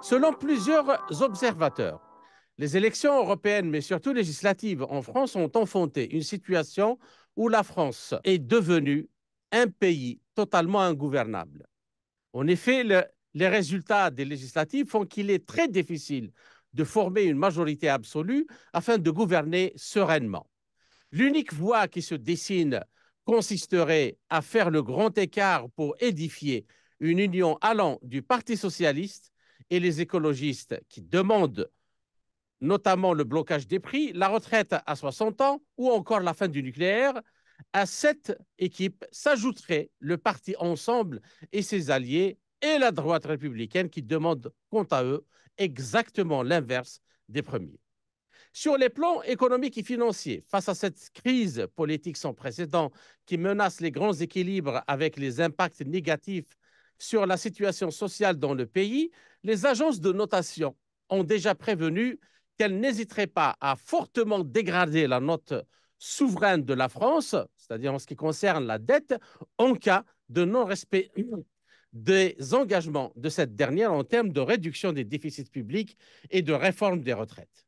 Selon plusieurs observateurs, les élections européennes, mais surtout législatives en France, ont enfanté une situation où la France est devenue un pays totalement ingouvernable. En effet, les résultats des législatives font qu'il est très difficile de former une majorité absolue afin de gouverner sereinement. L'unique voie qui se dessine consisterait à faire le grand écart pour édifier une union allant du Parti socialiste et les écologistes qui demandent notamment le blocage des prix, la retraite à 60 ans ou encore la fin du nucléaire. À cette équipe s'ajouterait le parti Ensemble et ses alliés et la droite républicaine qui demandent, quant à eux, exactement l'inverse des premiers. Sur les plans économiques et financiers, face à cette crise politique sans précédent qui menace les grands équilibres avec les impacts négatifs sur la situation sociale dans le pays, les agences de notation ont déjà prévenu qu'elles n'hésiteraient pas à fortement dégrader la note souveraine de la France, c'est-à-dire en ce qui concerne la dette, en cas de non-respect des engagements de cette dernière en termes de réduction des déficits publics et de réforme des retraites.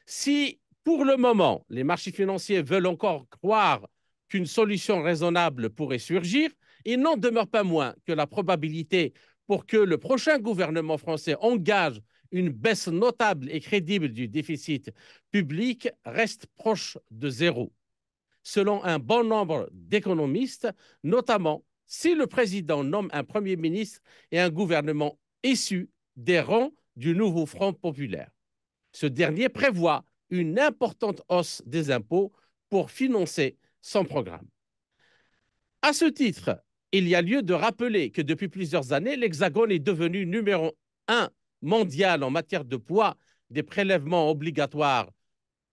Si, pour le moment, les marchés financiers veulent encore croire qu'une solution raisonnable pourrait surgir, il n'en demeure pas moins que la probabilité pour que le prochain gouvernement français engage une baisse notable et crédible du déficit public reste proche de zéro, selon un bon nombre d'économistes, notamment si le président nomme un Premier ministre et un gouvernement issu des rangs du nouveau Front populaire. Ce dernier prévoit une importante hausse des impôts pour financer son programme. À ce titre, il y a lieu de rappeler que depuis plusieurs années, l'Hexagone est devenu numéro un mondial en matière de poids des prélèvements obligatoires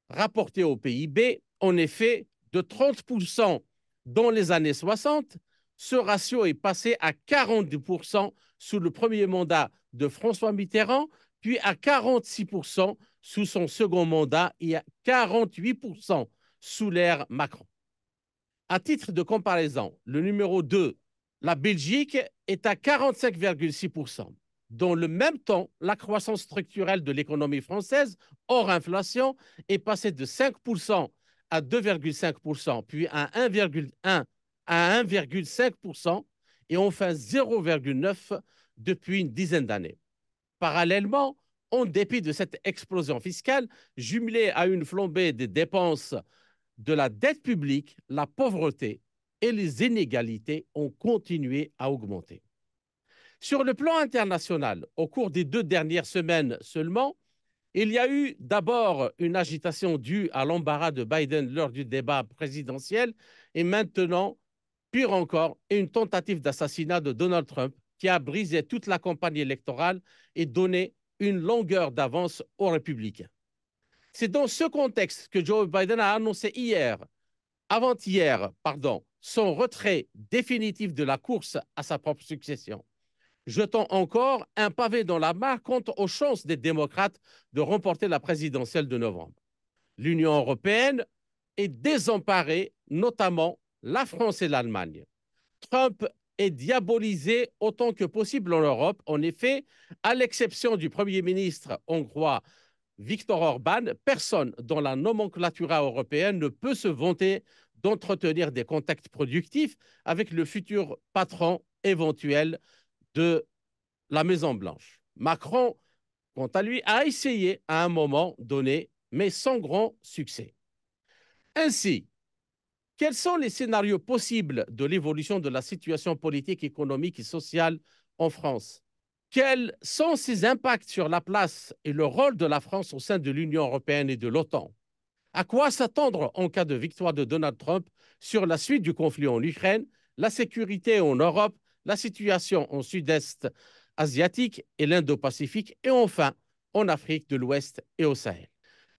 rapportés au PIB. En effet, de 30% dans les années 60, ce ratio est passé à 42% sous le premier mandat de François Mitterrand, puis à 46% sous son second mandat et à 48% sous l'ère Macron. À titre de comparaison, le numéro 2, la Belgique, est à 45,6%. Dans le même temps, la croissance structurelle de l'économie française, hors inflation, est passée de 5% à 2,5%, puis à 1,1 à 1,5% et enfin 0,9 depuis une dizaine d'années. Parallèlement, en dépit de cette explosion fiscale, jumelée à une flambée des dépenses de la dette publique, la pauvreté et les inégalités ont continué à augmenter. Sur le plan international, au cours des 2 dernières semaines seulement, il y a eu d'abord une agitation due à l'embarras de Biden lors du débat présidentiel et maintenant, pire encore, une tentative d'assassinat de Donald Trump qui a brisé toute la campagne électorale et donné une longueur d'avance aux républicains. C'est dans ce contexte que Joe Biden a annoncé avant-hier, son retrait définitif de la course à sa propre succession, jetant encore un pavé dans la mare quant aux chances des démocrates de remporter la présidentielle de novembre. L'Union européenne est désemparée, notamment la France et l'Allemagne. Trump est diabolisé autant que possible en Europe. En effet, à l'exception du Premier ministre hongrois Viktor Orban, personne dans la nomenclatura européenne ne peut se vanter d'entretenir des contacts productifs avec le futur patron éventuel de la Maison-Blanche. Macron, quant à lui, a essayé à un moment donné, mais sans grand succès. Ainsi, quels sont les scénarios possibles de l'évolution de la situation politique, économique et sociale en France? Quels sont ses impacts sur la place et le rôle de la France au sein de l'Union européenne et de l'OTAN? À quoi s'attendre en cas de victoire de Donald Trump sur la suite du conflit en Ukraine, la sécurité en Europe, la situation en Sud-Est asiatique et l'Indo-Pacifique, et enfin en Afrique de l'Ouest et au Sahel?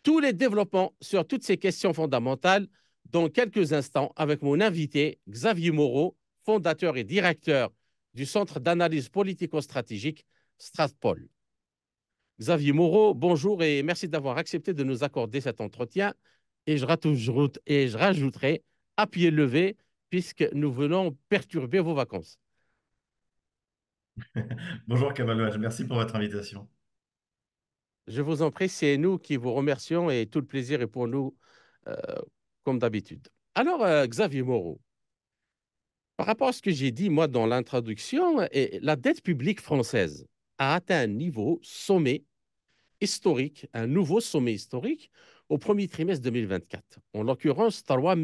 Tous les développements sur toutes ces questions fondamentales dans quelques instants avec mon invité Xavier Moreau, fondateur et directeur du Centre d'analyse politico-stratégique Stratpol. Xavier Moreau, bonjour et merci d'avoir accepté de nous accorder cet entretien. Et je rajouterai à pied levé, puisque nous venons perturber vos vacances. Bonjour Kamal, merci pour votre invitation. Je vous en prie, c'est nous qui vous remercions et tout le plaisir est pour nous, euh, comme d'habitude. Alors, Xavier Moreau, par rapport à ce que j'ai dit, moi, dans l'introduction, la dette publique française a atteint un niveau sommet historique, un nouveau sommet historique au premier trimestre 2024. En l'occurrence, 3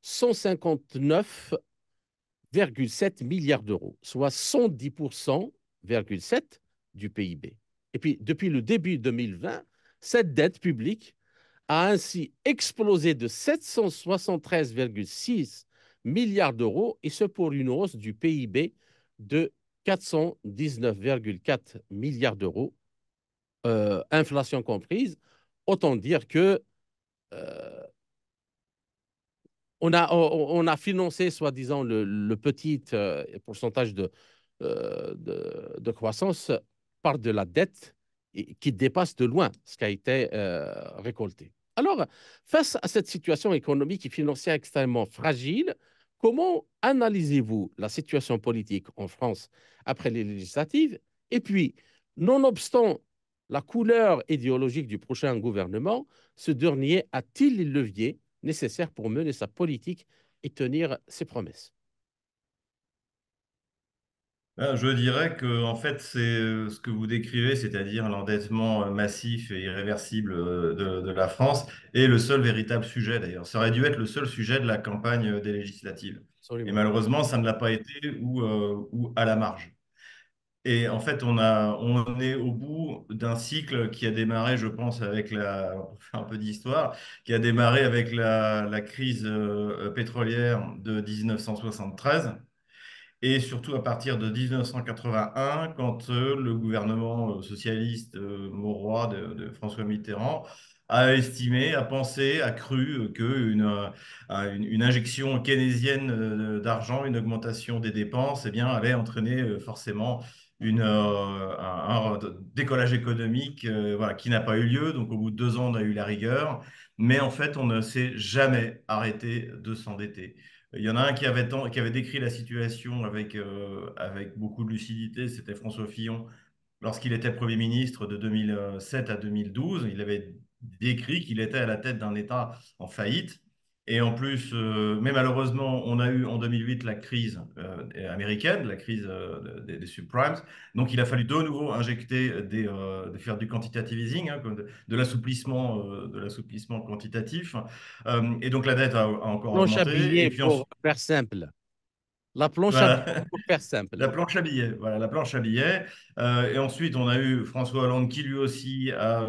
159,7 milliards d'euros, soit 110,7% du PIB. Et puis, depuis le début 2020, cette dette publique a ainsi explosé de 773,6 milliards d'euros, et ce pour une hausse du PIB de 419,4 milliards d'euros, inflation comprise. Autant dire que euh, on a financé, soi-disant, le petit pourcentage de croissance par de la dette qui dépasse de loin ce qui a été récolté. Alors, face à cette situation économique et financière extrêmement fragile, comment analysez-vous la situation politique en France après les législatives? Et puis, nonobstant la couleur idéologique du prochain gouvernement, ce dernier a-t-il les leviers nécessaires pour mener sa politique et tenir ses promesses? Je dirais que en fait, c'est ce que vous décrivez, c'est-à-dire l'endettement massif et irréversible de la France, est le seul véritable sujet d'ailleurs. Ça aurait dû être le seul sujet de la campagne des législatives. Et Absolument. malheureusement, ça ne l'a pas été ou à la marge. Et en fait, on est au bout d'un cycle qui a démarré, je pense, avec on fait un peu d'histoire, qui a démarré avec la crise pétrolière de 1973 et surtout à partir de 1981, quand le gouvernement socialiste Mauroy de François Mitterrand a estimé, a pensé, a cru une injection keynésienne d'argent, une augmentation des dépenses, eh bien, allait entraîner forcément un décollage économique voilà, qui n'a pas eu lieu. Donc, au bout de 2 ans, on a eu la rigueur. Mais en fait, on ne s'est jamais arrêté de s'endetter. Il y en a un qui avait décrit la situation avec beaucoup de lucidité, c'était François Fillon, lorsqu'il était Premier ministre de 2007 à 2012. Il avait décrit qu'il était à la tête d'un État en faillite. Et en plus, mais malheureusement, on a eu en 2008 la crise américaine, la crise des subprimes. Donc, il a fallu de nouveau injecter de faire du quantitative easing, hein, de l'assouplissement quantitatif. Et donc, la dette a encore Planche à augmenté. Et billets puis pour ensuite, faire simple. La planche à voilà. billets pour faire simple. La planche à billets, voilà, la planche à billets. Et ensuite, on a eu François Hollande qui lui aussi a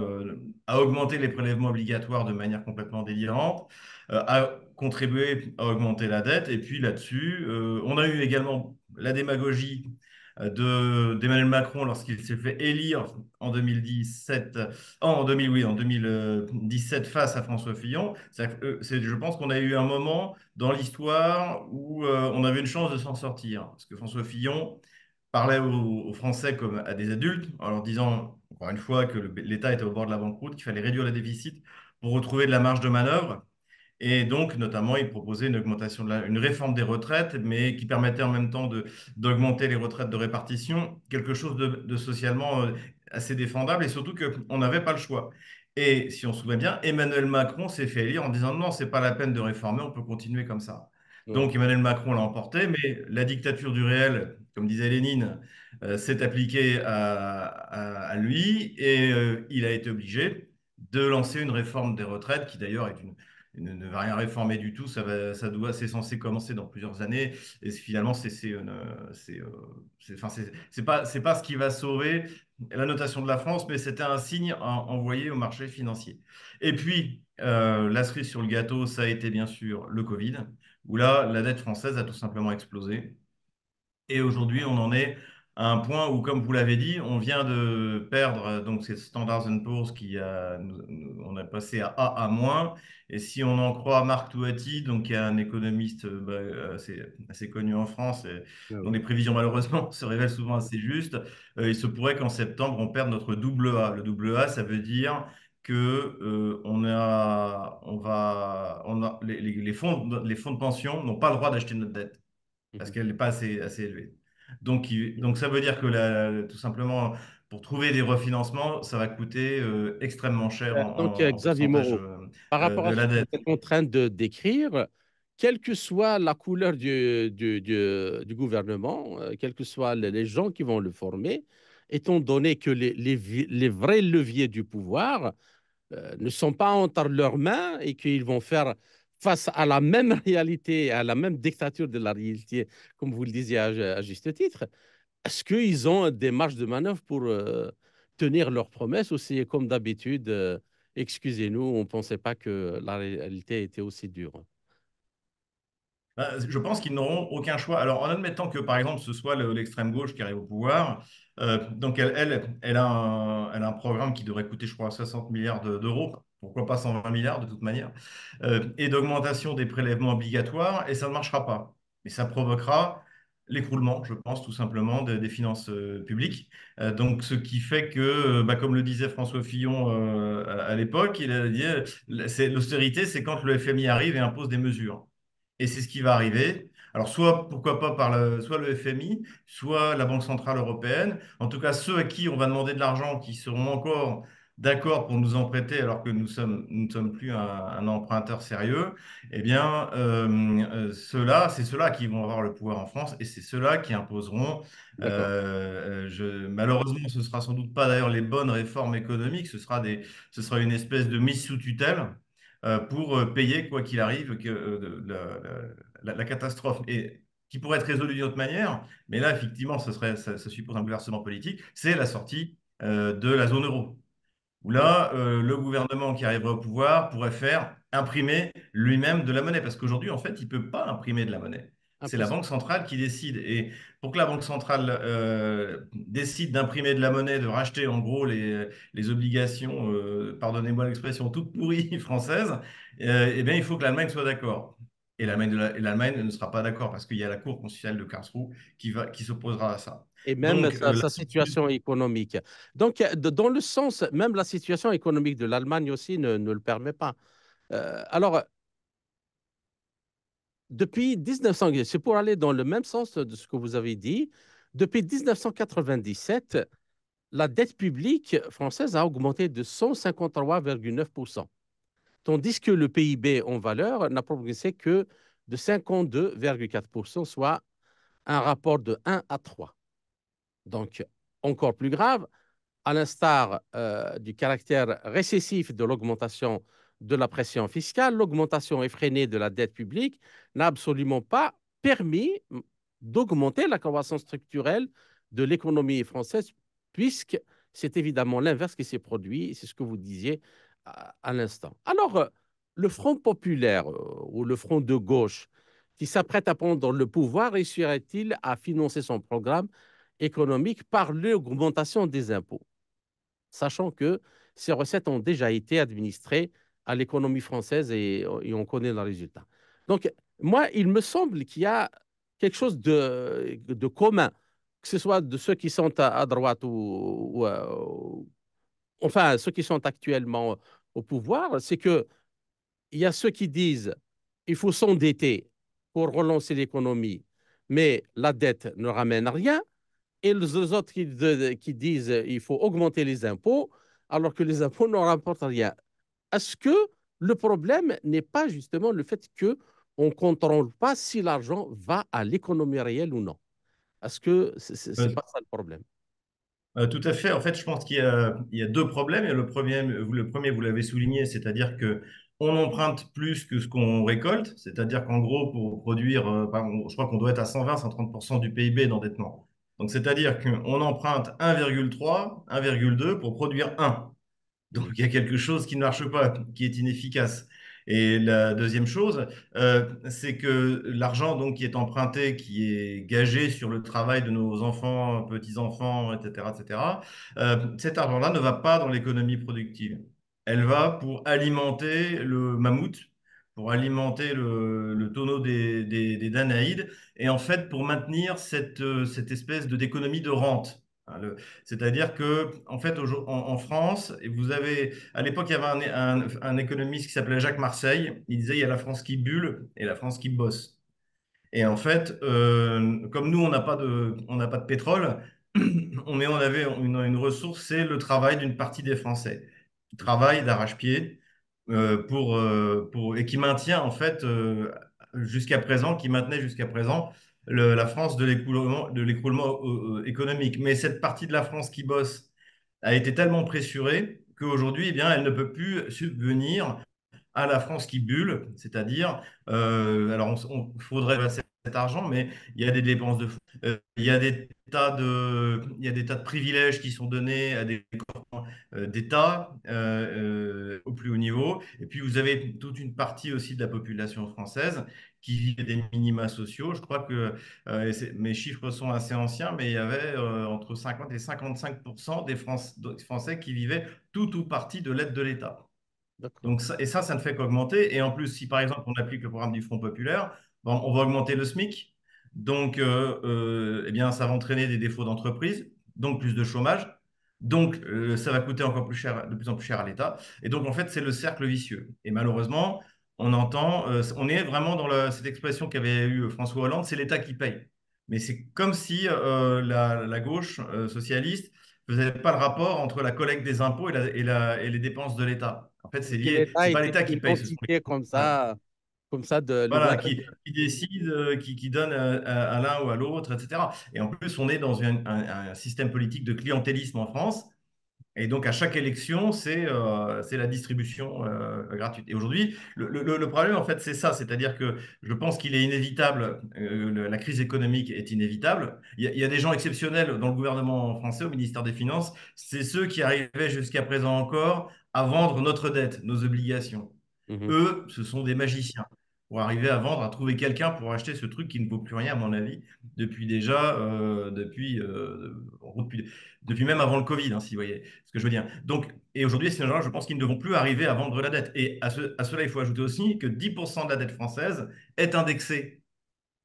augmenté les prélèvements obligatoires de manière complètement délirante, a contribué à augmenter la dette. Et puis là-dessus, on a eu également la démagogie d'Emmanuel Macron lorsqu'il s'est fait élire en 2017, en 2000, oui, en 2017 face à François Fillon. Je pense qu'on a eu un moment dans l'histoire où on avait une chance de s'en sortir. Parce que François Fillon parlait aux Français comme à des adultes, en leur disant, encore une fois, que l'État était au bord de la banqueroute, qu'il fallait réduire le déficit pour retrouver de la marge de manœuvre. Et donc, notamment, il proposait une augmentation une réforme des retraites, mais qui permettait en même temps d'augmenter les retraites de répartition, quelque chose de socialement assez défendable, et surtout qu'on n'avait pas le choix. Et si on se souvient bien, Emmanuel Macron s'est fait élire en disant non, c'est pas la peine de réformer, on peut continuer comme ça. Ouais. Donc Emmanuel Macron l'a emporté, mais la dictature du réel, comme disait Lénine, s'est appliquée à lui, et il a été obligé de lancer une réforme des retraites, qui d'ailleurs ne va rien réformer du tout. C'est censé commencer dans plusieurs années. Et finalement, enfin, c'est pas ce qui va sauver la notation de la France, mais c'était un signe envoyé au marché financier. Et puis, la cerise sur le gâteau, ça a été bien sûr le Covid, où là, la dette française a tout simplement explosé. Et aujourd'hui, on en est à un point où, comme vous l'avez dit, on vient de perdre donc c'est Standard Poor's on a passé à A-. Et si on en croit Marc Touati, donc qui est un économiste assez connu en France, et Ah dont les oui. prévisions malheureusement se révèlent souvent assez justes, il se pourrait qu'en septembre on perde notre double A. Le double A, ça veut dire que les fonds de pension n'ont pas le droit d'acheter notre dette parce Mhm. qu'elle n'est pas assez élevée. Donc ça veut dire que tout simplement, pour trouver des refinancements, ça va coûter extrêmement cher en Xavier pourcentage Moreau, par rapport de à ce la que vous dette. êtes en train de décrire, quelle que soit la couleur du gouvernement, quels que soient les gens qui vont le former, étant donné que les vrais leviers du pouvoir ne sont pas entre leurs mains et qu'ils vont faire face à la même réalité, à la même dictature de la réalité, comme vous le disiez à juste titre, est-ce qu'ils ont des marges de manœuvre pour tenir leurs promesses ou c'est comme d'habitude, excusez-nous, on ne pensait pas que la réalité était aussi dure? Je pense qu'ils n'auront aucun choix. Alors, en admettant que, par exemple, ce soit l'extrême gauche qui arrive au pouvoir, donc elle a un programme qui devrait coûter, je crois, 60 milliards d'euros, pourquoi pas 120 milliards de toute manière, et d'augmentation des prélèvements obligatoires, et ça ne marchera pas. Et ça provoquera l'écroulement, je pense, tout simplement, des finances publiques. Donc, ce qui fait que, bah, comme le disait François Fillon à l'époque, il a dit, l'austérité, c'est quand le FMI arrive et impose des mesures. Et c'est ce qui va arriver. Alors, soit, pourquoi pas, soit le FMI, soit la Banque Centrale Européenne. En tout cas, ceux à qui on va demander de l'argent, qui seront encore d'accord pour nous en prêter alors que nous ne sommes plus un emprunteur sérieux, eh bien, c'est ceux-là qui vont avoir le pouvoir en France et c'est ceux-là qui imposeront. D'accord, Malheureusement, ce sera sans doute pas d'ailleurs les bonnes réformes économiques, ce sera une espèce de mise sous tutelle pour payer, quoi qu'il arrive, la catastrophe. Et qui pourrait être résolue d'une autre manière, mais là, effectivement, ça suppose un bouleversement politique, c'est la sortie de la zone euro. Où d'accord, là, le gouvernement qui arriverait au pouvoir pourrait faire imprimer lui-même de la monnaie. Parce qu'aujourd'hui, en fait, il ne peut pas imprimer de la monnaie. C'est la impossible. Banque centrale qui décide. Et pour que la Banque centrale décide d'imprimer de la monnaie, de racheter en gros les obligations, pardonnez-moi l'expression, toutes pourries françaises, eh bien, il faut que l'Allemagne soit d'accord. Et l'Allemagne ne sera pas d'accord parce qu'il y a la Cour constitutionnelle de Karlsruhe qui s'opposera à ça. Et même Donc, sa situation économique. Donc, dans le sens, même la situation économique de l'Allemagne aussi ne le permet pas. Alors, depuis 1900, c'est pour aller dans le même sens de ce que vous avez dit, depuis 1997, la dette publique française a augmenté de 153,9%, tandis que le PIB en valeur n'a progressé que de 52,4%, soit un rapport de 1 à 3. Donc, encore plus grave, à l'instar du caractère récessif de l'augmentation de la pression fiscale, l'augmentation effrénée de la dette publique n'a absolument pas permis d'augmenter la croissance structurelle de l'économie française, puisque c'est évidemment l'inverse qui s'est produit, c'est ce que vous disiez à l'instant. Alors, le Front populaire ou le Front de gauche qui s'apprête à prendre le pouvoir réussirait-il à financer son programme économique par l'augmentation des impôts, sachant que ces recettes ont déjà été administrées à l'économie française et on connaît le résultat. Donc, moi, il me semble qu'il y a quelque chose de commun, que ce soit de ceux qui sont à droite enfin, ceux qui sont actuellement au pouvoir, c'est que il y a ceux qui disent il faut s'endetter pour relancer l'économie, mais la dette ne ramène rien et les autres qui disent il faut augmenter les impôts, alors que les impôts ne rapportent rien. Est-ce que le problème n'est pas justement le fait qu'on ne contrôle pas si l'argent va à l'économie réelle ou non? Est-ce que ce n'est euh, pas ça le problème? tout à fait. En fait, je pense il y a deux problèmes. Et le premier, vous l'avez souligné, c'est-à-dire que on emprunte plus que ce qu'on récolte. C'est-à-dire qu'en gros, pour produire, je crois qu'on doit être à 120-130% du PIB d'endettement. Donc, c'est-à-dire qu'on emprunte 1,3, 1,2 pour produire 1. Donc, Mhm. il y a quelque chose qui ne marche pas, qui est inefficace. Et la deuxième chose, c'est que l'argent donc qui est emprunté, qui est gagé sur le travail de nos enfants, petits-enfants, etc., etc., cet argent-là ne va pas dans l'économie productive. Elle va pour alimenter le mammouth, pour alimenter le tonneau des Danaïdes, et en fait pour maintenir cette espèce d'économie de rente. Hein, c'est-à-dire que, en fait, en France, et vous avez, à l'époque, il y avait un économiste qui s'appelait Jacques Marseille. Il disait, il y a la France qui bulle et la France qui bosse. Et en fait, comme nous, on n'a pas de pétrole, on avait une ressource, c'est le travail d'une partie des Français, qui travaille d'arrache-pied et qui maintient en fait jusqu'à présent, qui maintenait jusqu'à présent la France de l'écroulement économique. Mais cette partie de la France qui bosse a été tellement pressurée qu'aujourd'hui, eh bien, elle ne peut plus subvenir à la France qui bulle, c'est-à-dire, alors on faudrait passer cet argent, mais il y a des dépenses de fonds, il y a des tas de privilèges qui sont donnés à des corps d'État au plus haut niveau, et puis vous avez toute une partie aussi de la population française qui vit des minima sociaux. Je crois que mes chiffres sont assez anciens, mais il y avait entre 50 et 55% des Français qui vivaient tout ou partie de l'aide de l'État. D'accord. Donc ça ne fait qu'augmenter. Et en plus, si par exemple on applique le programme du Front populaire, bon, on va augmenter le SMIC. Donc, eh bien, ça va entraîner des défauts d'entreprise, donc plus de chômage. Donc, ça va coûter encore plus cher, de plus en plus cher à l'État. Et donc, en fait, c'est le cercle vicieux. Et malheureusement, on est vraiment dans cette expression qu'avait eue François Hollande, c'est l'État qui paye. Mais c'est comme si la gauche socialiste faisait pas le rapport entre la collecte des impôts et les dépenses de l'État. En fait, Et c'est que lié. l'État C'est pas était l'État qui une paye, ce sont les. entité Voilà, comme ça voilà, qui décide, qui donne à l'un ou à l'autre, etc. Et en plus, on est dans un système politique de clientélisme en France. Et donc, à chaque élection, c'est la distribution gratuite. Et aujourd'hui, le problème, en fait, c'est ça. C'est-à-dire que je pense qu'il est inévitable, la crise économique est inévitable. Il y a des gens exceptionnels dans le gouvernement français, au ministère des Finances. C'est ceux qui arrivaient jusqu'à présent encore à vendre notre dette, nos obligations. Mhm. Eux, ce sont des magiciens pour arriver à vendre, à trouver quelqu'un pour acheter ce truc qui ne vaut plus rien, à mon avis, depuis déjà, depuis même avant le Covid, hein, si vous voyez ce que je veux dire. Donc, et aujourd'hui, ces gens, je pense qu'ils ne devront plus arriver à vendre la dette. Et à cela, il faut ajouter aussi que 10% de la dette française est indexée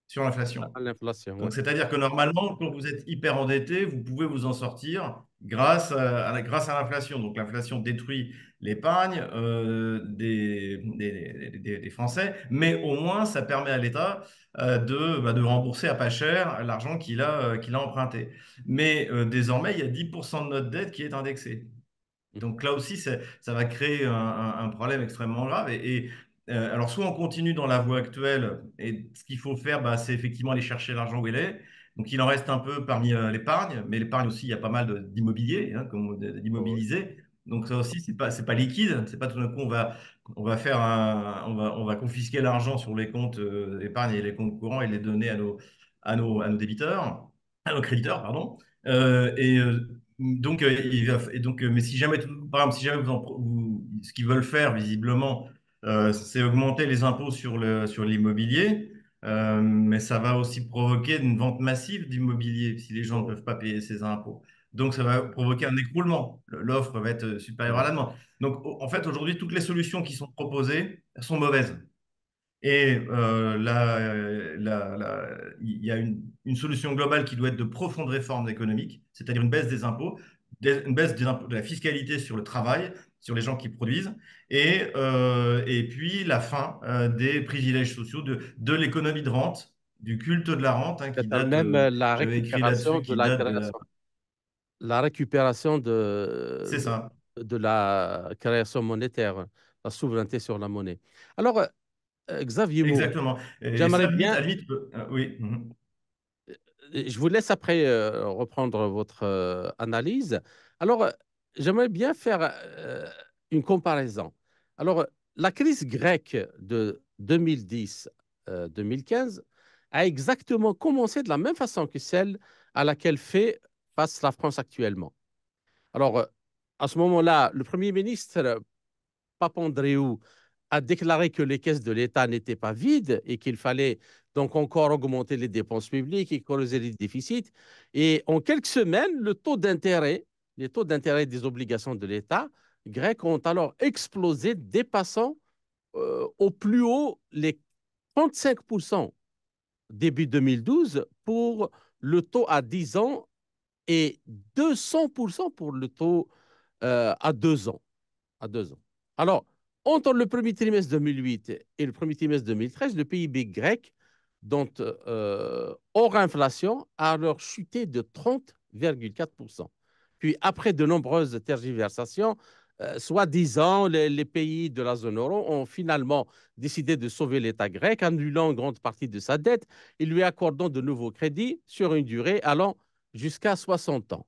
sur l'inflation. À l'inflation, oui. Donc, c'est-à-dire que normalement, quand vous êtes hyper endetté, vous pouvez vous en sortir grâce à l'inflation. Donc, l'inflation détruit l'épargne des Français, mais au moins, ça permet à l'État de rembourser à pas cher l'argent qu'il a emprunté. Mais désormais, il y a 10% de notre dette qui est indexée. Mhm. Donc là aussi, ça va créer un problème extrêmement grave. Alors, soit on continue dans la voie actuelle, et ce qu'il faut faire, bah, c'est effectivement aller chercher l'argent où il est. Donc, il en reste un peu parmi l'épargne, mais l'épargne aussi, il y a pas mal d'immobilier, hein, Oui. d'immobilisé. Donc, ça aussi, c'est pas liquide. C'est pas tout d'un coup, on va confisquer l'argent sur les comptes épargne et les comptes courants et les donner à nos débiteurs, à nos créditeurs, pardon. Mais si jamais, par exemple, si jamais ce qu'ils veulent faire visiblement, c'est augmenter les impôts sur l'immobilier, mais ça va aussi provoquer une vente massive d'immobilier si les gens ne Oui. peuvent pas payer ces impôts. Donc, ça va provoquer un écroulement. L'offre va être supérieure à Mhm. la demande. Donc, en fait, aujourd'hui, toutes les solutions qui sont proposées sont mauvaises. Et il y a une solution globale qui doit être de profondes réformes économiques, c'est-à-dire une baisse des impôts, une baisse de la fiscalité sur le travail, sur les gens qui produisent, et puis la fin des privilèges sociaux, de l'économie de rente, du culte de la rente, hein, qui C'est-à-dire date, même la j'avais écrit récupération là-dessus, de qui la date de la. création, la récupération C'est ça, de la création monétaire, la souveraineté sur la monnaie. Alors, Xavier Mourou, exactement. Et ça, j'aimerais bien, à la limite, oui. Mhm. je vous laisse après reprendre votre analyse. Alors, j'aimerais bien faire une comparaison. Alors, la crise grecque de 2010-2015 a exactement commencé de la même façon que celle à laquelle fait face la France actuellement. Alors, à ce moment-là, le Premier ministre Papandréou a déclaré que les caisses de l'État n'étaient pas vides et qu'il fallait donc encore augmenter les dépenses publiques et creuser les déficits. Et en quelques semaines, les taux d'intérêt des obligations de l'État grec ont alors explosé, dépassant au plus haut les 35% début 2012 pour le taux à 10 ans et 200% pour le taux à 2 ans à 2 ans. Alors, entre le premier trimestre 2008 et le premier trimestre 2013, le PIB grec, dont hors inflation, a alors chuté de 30 7,4%. Puis, après de nombreuses tergiversations, soi-disant, les pays de la zone euro ont finalement décidé de sauver l'État grec, annulant une grande partie de sa dette et lui accordant de nouveaux crédits sur une durée allant jusqu'à 60 ans.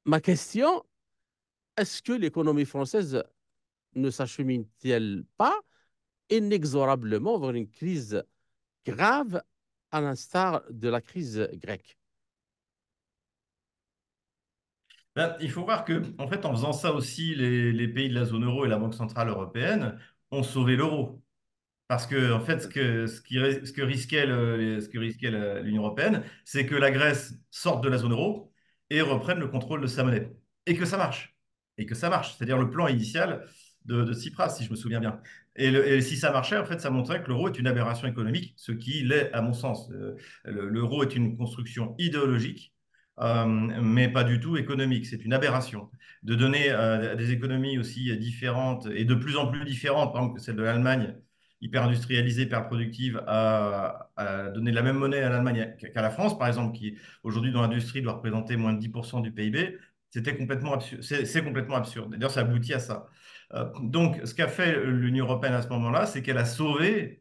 Ma question, est-ce que l'économie française ne s'achemine-t-elle pas inexorablement vers une crise grave à l'instar de la crise grecque? Ben, il faut voir que, en fait, en faisant ça aussi, les pays de la zone euro et la Banque centrale européenne ont sauvé l'euro. Parce que, en fait, ce que risquait l'Union européenne, c'est que la Grèce sorte de la zone euro et reprenne le contrôle de sa monnaie. Et que ça marche. Et que ça marche. C'est-à-dire le plan initial de Tsipras, si je me souviens bien. Et si ça marchait, en fait, ça montrait que l'euro est une aberration économique, ce qui l'est à mon sens. L'euro est une construction idéologique, mais pas du tout économique. C'est une aberration. De donner des économies aussi différentes et de plus en plus différentes, par exemple que celle de l'Allemagne, hyper industrialisée, hyper productive, à donner la même monnaie à l'Allemagne qu'à la France, par exemple, qui aujourd'hui dans l'industrie doit représenter moins de 10% du PIB, c'était complètement absurde. C'est complètement absurde. D'ailleurs, ça aboutit à ça. Donc, ce qu'a fait l'Union européenne à ce moment-là, c'est qu'elle a sauvé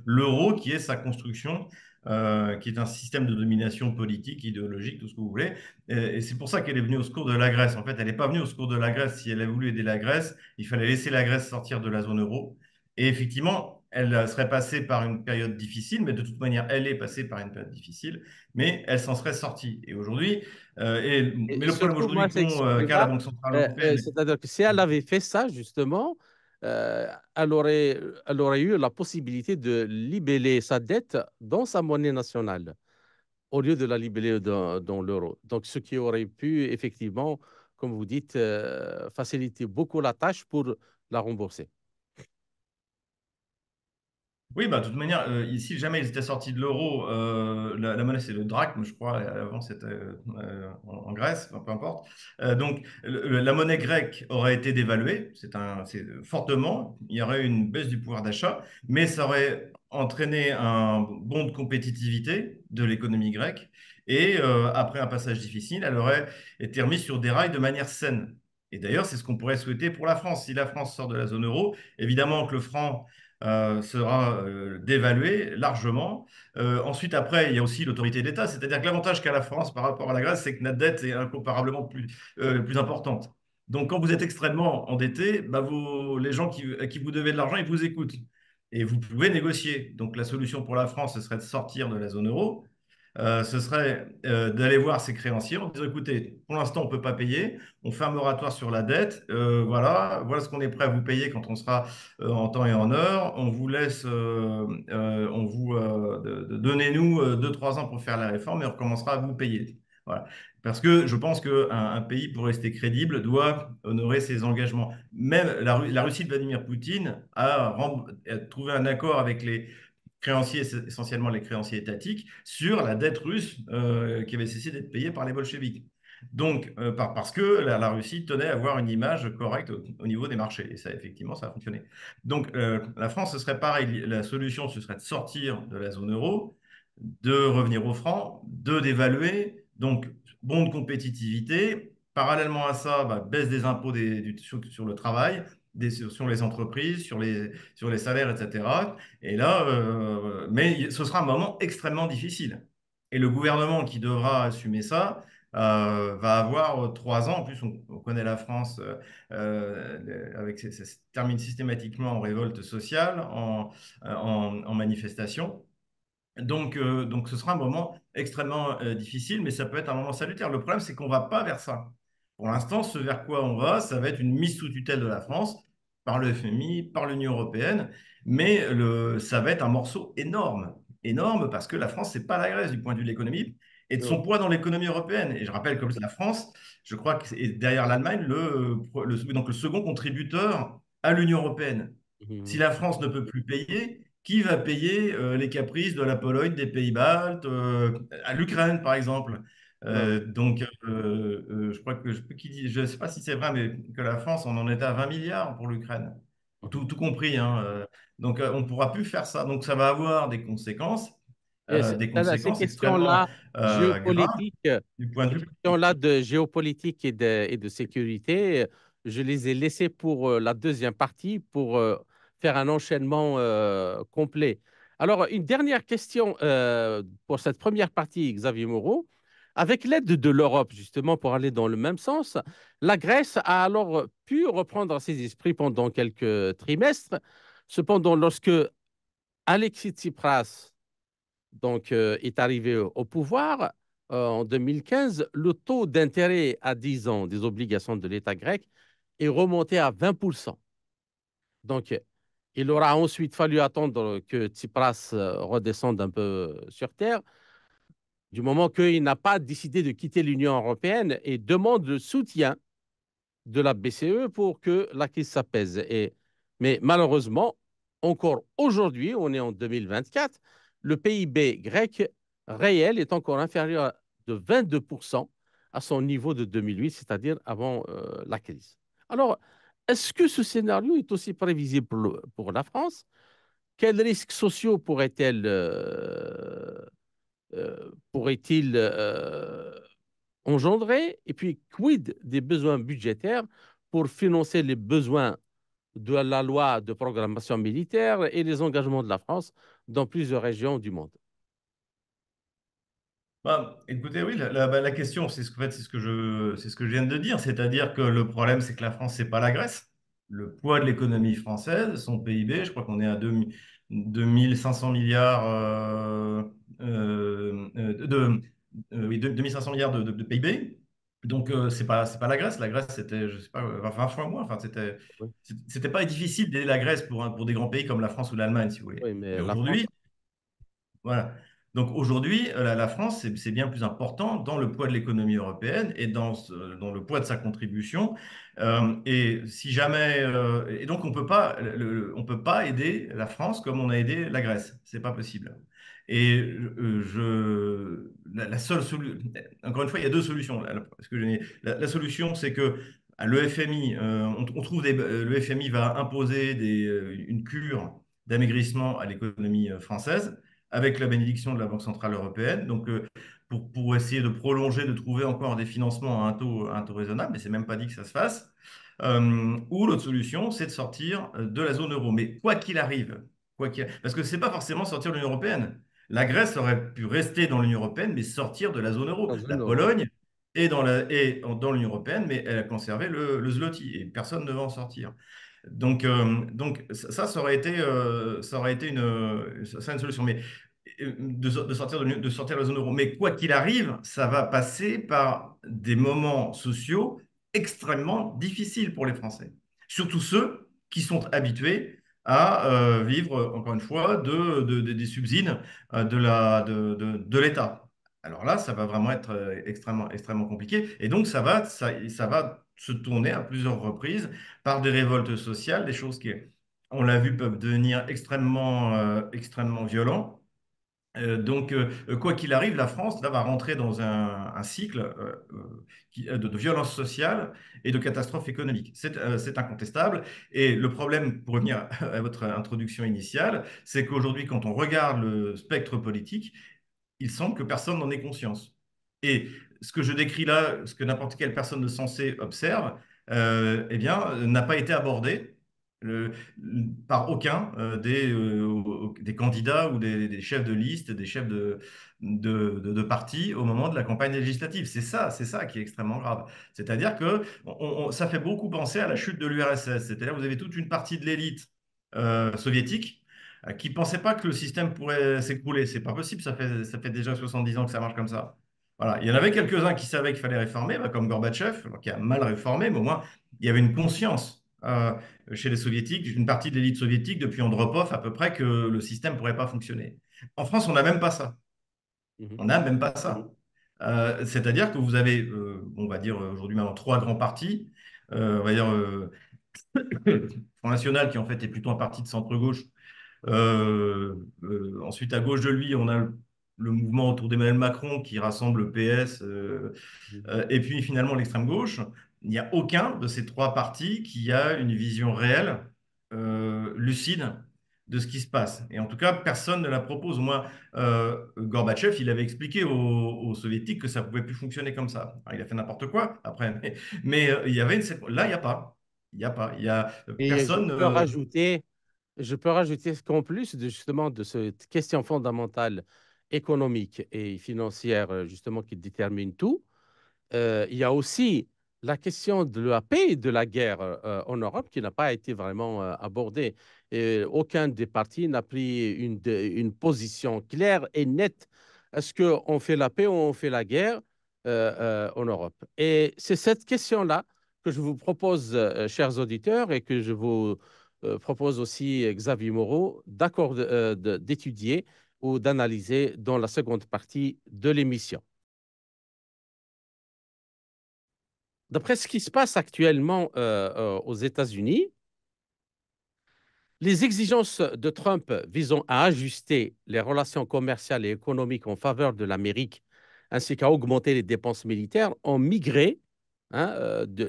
l'euro, qui est sa construction, qui est un système de domination politique, idéologique, tout ce que vous voulez. Et c'est pour ça qu'elle est venue au secours de la Grèce. En fait, elle n'est pas venue au secours de la Grèce. Si elle a voulu aider la Grèce, il fallait laisser la Grèce sortir de la zone euro. Et effectivement, elle serait passée par une période difficile, mais de toute manière, elle est passée par une période difficile, mais elle s'en serait sortie. Et aujourd'hui, Et mais le problème surtout, moi, aujourd'hui c'est qu'a la celui-là, Banque Centrale Européenne. c'est-à-dire que si elle avait fait ça, justement, elle aurait eu la possibilité de libeller sa dette dans sa monnaie nationale, au lieu de la libeller dans l'euro. Donc, ce qui aurait pu, effectivement, comme vous dites, faciliter beaucoup la tâche pour la rembourser. Oui, bah, de toute manière, si jamais ils étaient sortis de l'euro, la monnaie c'est le drachme, je crois, et avant c'était en Grèce, enfin, peu importe. Donc la monnaie grecque aurait été dévaluée, c'est fortement, il y aurait eu une baisse du pouvoir d'achat, mais ça aurait entraîné un bond de compétitivité de l'économie grecque, et après un passage difficile, elle aurait été remise sur des rails de manière saine. Et d'ailleurs, c'est ce qu'on pourrait souhaiter pour la France. Si la France sort de la zone euro, évidemment que le franc sera dévalué largement. Ensuite, après, il y a aussi l'autorité d'État, c'est-à-dire que l'avantage qu'a la France par rapport à la Grèce, c'est que notre dette est incomparablement plus importante. Donc, quand vous êtes extrêmement endetté, bah, les gens à qui vous devez de l'argent, ils vous écoutent. Et vous pouvez négocier. Donc, la solution pour la France, ce serait de sortir de la zone euro. Ce serait d'aller voir ses créanciers en disant, écoutez, pour l'instant, on ne peut pas payer, on fait un moratoire sur la dette, voilà ce qu'on est prêt à vous payer quand on sera en temps et en heure, on vous laisse, donnez-nous 2, 3 ans pour faire la réforme et on recommencera à vous payer. Voilà. Parce que je pense qu'un pays, pour rester crédible, doit honorer ses engagements. Même la Russie de Vladimir Poutine a trouvé un accord avec les créanciers, essentiellement les créanciers étatiques, sur la dette russe qui avait cessé d'être payée par les bolcheviks. Donc, parce que la Russie tenait à avoir une image correcte au niveau des marchés. Et ça, effectivement, ça a fonctionné. Donc, la France, ce serait pareil. La solution, ce serait de sortir de la zone euro, de revenir au franc, de dévaluer. Donc, bon de compétitivité. Parallèlement à ça, bah, baisse des impôts sur le travail, sur les entreprises, sur les salaires, etc. Et là, mais ce sera un moment extrêmement difficile. Et le gouvernement qui devra assumer ça va avoir 3 ans. En plus, on connaît la France avec ça se termine systématiquement en révolte sociale, en manifestation. Donc, ce sera un moment extrêmement difficile, mais ça peut être un moment salutaire. Le problème, c'est qu'on ne va pas vers ça. Pour l'instant, ce vers quoi on va, ça va être une mise sous tutelle de la France par le FMI, par l'Union européenne, mais ça va être un morceau énorme, énorme, parce que la France, c'est pas la Grèce du point de vue de l'économie et de son Non. poids dans l'économie européenne. Et je rappelle que la France, je crois que c'est derrière l'Allemagne donc le second contributeur à l'Union européenne. Si Mhm. la France ne peut plus payer, qui va payer les caprices de la Pologne, des Pays-Baltes, à l'Ukraine, par exemple? Non. Je crois que je ne sais pas si c'est vrai, mais que la France, on en était à 20 milliards pour l'Ukraine, Mhm. tout compris, hein. Donc, on ne pourra plus faire ça. Donc, ça va avoir des conséquences. des Ces conséquences extrêmement questions-là, graves géopolitiques, du point de ces vue politique. questions-là de géopolitique et de sécurité, je les ai laissées pour la deuxième partie, pour faire un enchaînement complet. Alors, une dernière question pour cette première partie, Xavier Moreau. Avec l'aide de l'Europe, justement, pour aller dans le même sens, la Grèce a alors pu reprendre ses esprits pendant quelques trimestres. Cependant, lorsque Alexis Tsipras est arrivé au pouvoir en 2015, le taux d'intérêt à 10 ans des obligations de l'État grec est remonté à 20%. Donc, il aura ensuite fallu attendre que Tsipras redescende un peu sur terre, du moment qu'il n'a pas décidé de quitter l'Union européenne et demande le soutien de la BCE pour que la crise s'apaise. Mais malheureusement, encore aujourd'hui, on est en 2024, le PIB grec réel est encore inférieur de 22% à son niveau de 2008, c'est-à-dire avant la crise. Alors, est-ce que ce scénario est aussi prévisible pour la France? Quels risques sociaux pourraient-ils engendrer? Et puis, quid des besoins budgétaires pour financer les besoins de la loi de programmation militaire et les engagements de la France dans plusieurs régions du monde? Bah, écoutez, oui, la question, en fait, c'est ce que je viens de dire, c'est-à-dire que le problème, c'est que la France, c'est pas la Grèce. Le poids de l'économie française, son PIB, je crois qu'on est à 2500 milliards oui, 2500 milliards de PIB. Donc, c'est pas la Grèce. La Grèce, c'était, je sais pas, 20 fois moins. Enfin, Oui, c'était pas difficile d'aider la Grèce pour des grands pays comme la France ou l'Allemagne, si vous voulez. oui, mais Mais la France, aujourd'hui, voilà. Donc aujourd'hui, la France, c'est bien plus important dans le poids de l'économie européenne et dans le poids de sa contribution. Et si jamais, et donc on peut pas aider la France comme on a aidé la Grèce. C'est pas possible. Et la seule solution, encore une fois, il y a deux solutions. La solution, c'est que le FMI, on trouve le FMI va imposer une cure d'amaigrissement à l'économie française avec la bénédiction de la Banque Centrale Européenne, donc pour essayer de prolonger, de trouver encore des financements à un taux raisonnable, mais c'est même pas dit que ça se fasse. Ou l'autre solution, c'est de sortir de la zone euro. Mais quoi qu'il arrive, parce que c'est pas forcément sortir de l'Union européenne. La Grèce aurait pu rester dans l'Union européenne, mais sortir de la zone euro. en La zone euro. Pologne est dans l'Union européenne, mais elle a conservé le zloty et personne ne va en sortir. Donc ça aurait été une solution. Mais de sortir de la zone euro. Mais quoi qu'il arrive, ça va passer par des moments sociaux extrêmement difficiles pour les Français. Surtout ceux qui sont habitués à vivre, encore une fois, des subsides de l'État. Alors là, ça va vraiment être extrêmement compliqué. Et donc, ça va se tourner à plusieurs reprises par des révoltes sociales, des choses qui, on l'a vu, peuvent devenir extrêmement violents. Quoi qu'il arrive, la France là, va rentrer dans un cycle de violence sociale et de catastrophe économique. C'est incontestable. Et le problème, pour revenir à votre introduction initiale, c'est qu'aujourd'hui, quand on regarde le spectre politique, il semble que personne n'en ait conscience. Et ce que je décris là, ce que n'importe quelle personne de sensée observe, eh bien, n'a pas été abordé euh, par aucun des candidats ou des chefs de liste, des chefs de parti au moment de la campagne législative. C'est ça qui est extrêmement grave. C'est-à-dire que ça fait beaucoup penser à la chute de l'URSS. C'est-à-dire que vous avez toute une partie de l'élite soviétique qui ne pensaient pas que le système pourrait s'écrouler. C'est pas possible, ça fait déjà 70 ans que ça marche comme ça. Voilà. Il y en avait quelques-uns qui savaient qu'il fallait réformer, bah, comme Gorbatchev, alors, qui a mal réformé, mais au moins, il y avait une conscience chez les soviétiques, une partie de l'élite soviétique, depuis Andropov à peu près, que le système ne pourrait pas fonctionner. En France, on n'a même pas ça. Mhm. On n'a même pas ça. C'est-à-dire que vous avez, on va dire aujourd'hui maintenant, trois grands partis. On va dire Front National, qui en fait est plutôt un parti de centre-gauche. Ensuite, à gauche de lui, on a le mouvement autour d'Emmanuel Macron qui rassemble le PS Mhm. et puis finalement l'extrême gauche. Il n'y a aucun de ces trois partis qui a une vision réelle, lucide de ce qui se passe. Et en tout cas, personne ne la propose. Moi, Gorbatchev, il avait expliqué aux Soviétiques que ça ne pouvait plus fonctionner comme ça. Alors, il a fait n'importe quoi après, mais il y avait là, il n'y a pas. Il n'y a pas. Il y a Et personne. je peux rajouter qu'en plus de justement de cette question fondamentale économique et financière, justement, qui détermine tout, il y a aussi la question de la paix et de la guerre en Europe qui n'a pas été vraiment abordée. Et aucun des partis n'a pris une position claire et nette. Est-ce qu'on fait la paix ou on fait la guerre en Europe? Et c'est cette question-là que je vous propose, chers auditeurs, et que je vous propose aussi, Xavier Moreau, d'étudier ou d'analyser dans la seconde partie de l'émission. D'après ce qui se passe actuellement aux États-Unis, les exigences de Trump visant à ajuster les relations commerciales et économiques en faveur de l'Amérique, ainsi qu'à augmenter les dépenses militaires, ont migré, hein,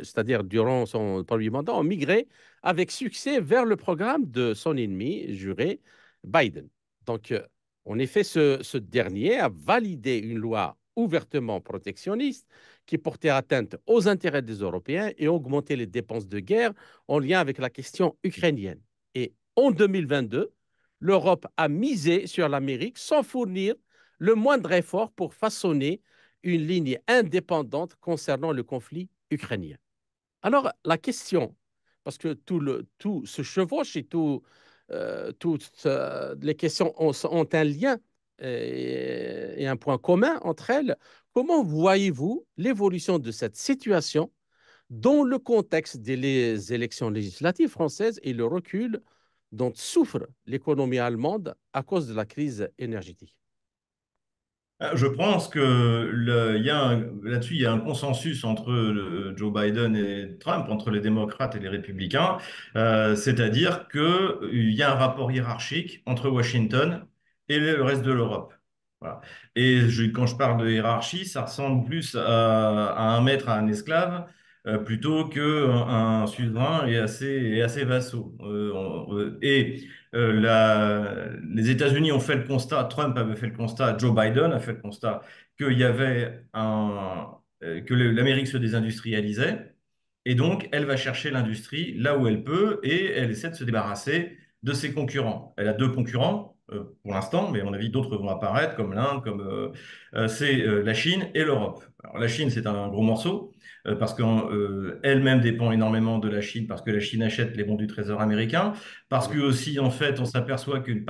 c'est-à-dire durant son premier mandat, ont migré avec succès vers le programme de son ennemi juré, Biden. Donc, en effet, ce dernier a validé une loi ouvertement protectionniste qui portait atteinte aux intérêts des Européens et augmentait les dépenses de guerre en lien avec la question ukrainienne. Et en 2022, l'Europe a misé sur l'Amérique sans fournir le moindre effort pour façonner une ligne indépendante concernant le conflit ukrainien. Alors, la question, parce que tout se chevauche et toutes les questions ont un lien et un point commun entre elles, comment voyez-vous l'évolution de cette situation dans le contexte des élections législatives françaises et le recul dont souffre l'économie allemande à cause de la crise énergétique? Je pense que là-dessus, il y a un consensus entre Joe Biden et Trump, entre les démocrates et les républicains, c'est-à-dire qu'il y a un rapport hiérarchique entre Washington et le reste de l'Europe. Voilà. Et quand je parle de hiérarchie, ça ressemble plus à un maître à un esclave plutôt qu'un suzerain et assez vassaux. Les États-Unis ont fait le constat, Trump avait fait le constat, Joe Biden a fait le constat qu'il y avait que l'Amérique se désindustrialisait et donc elle va chercher l'industrie là où elle peut et elle essaie de se débarrasser de ses concurrents. Elle a deux concurrents pour l'instant, mais à mon avis d'autres vont apparaître comme l'Inde, c'est la Chine et l'Europe. Alors, la Chine, c'est un gros morceau parce qu'elle-même dépend énormément de la Chine parce que la Chine achète les bons du Trésor américain. Parce que aussi, en fait, on s'aperçoit une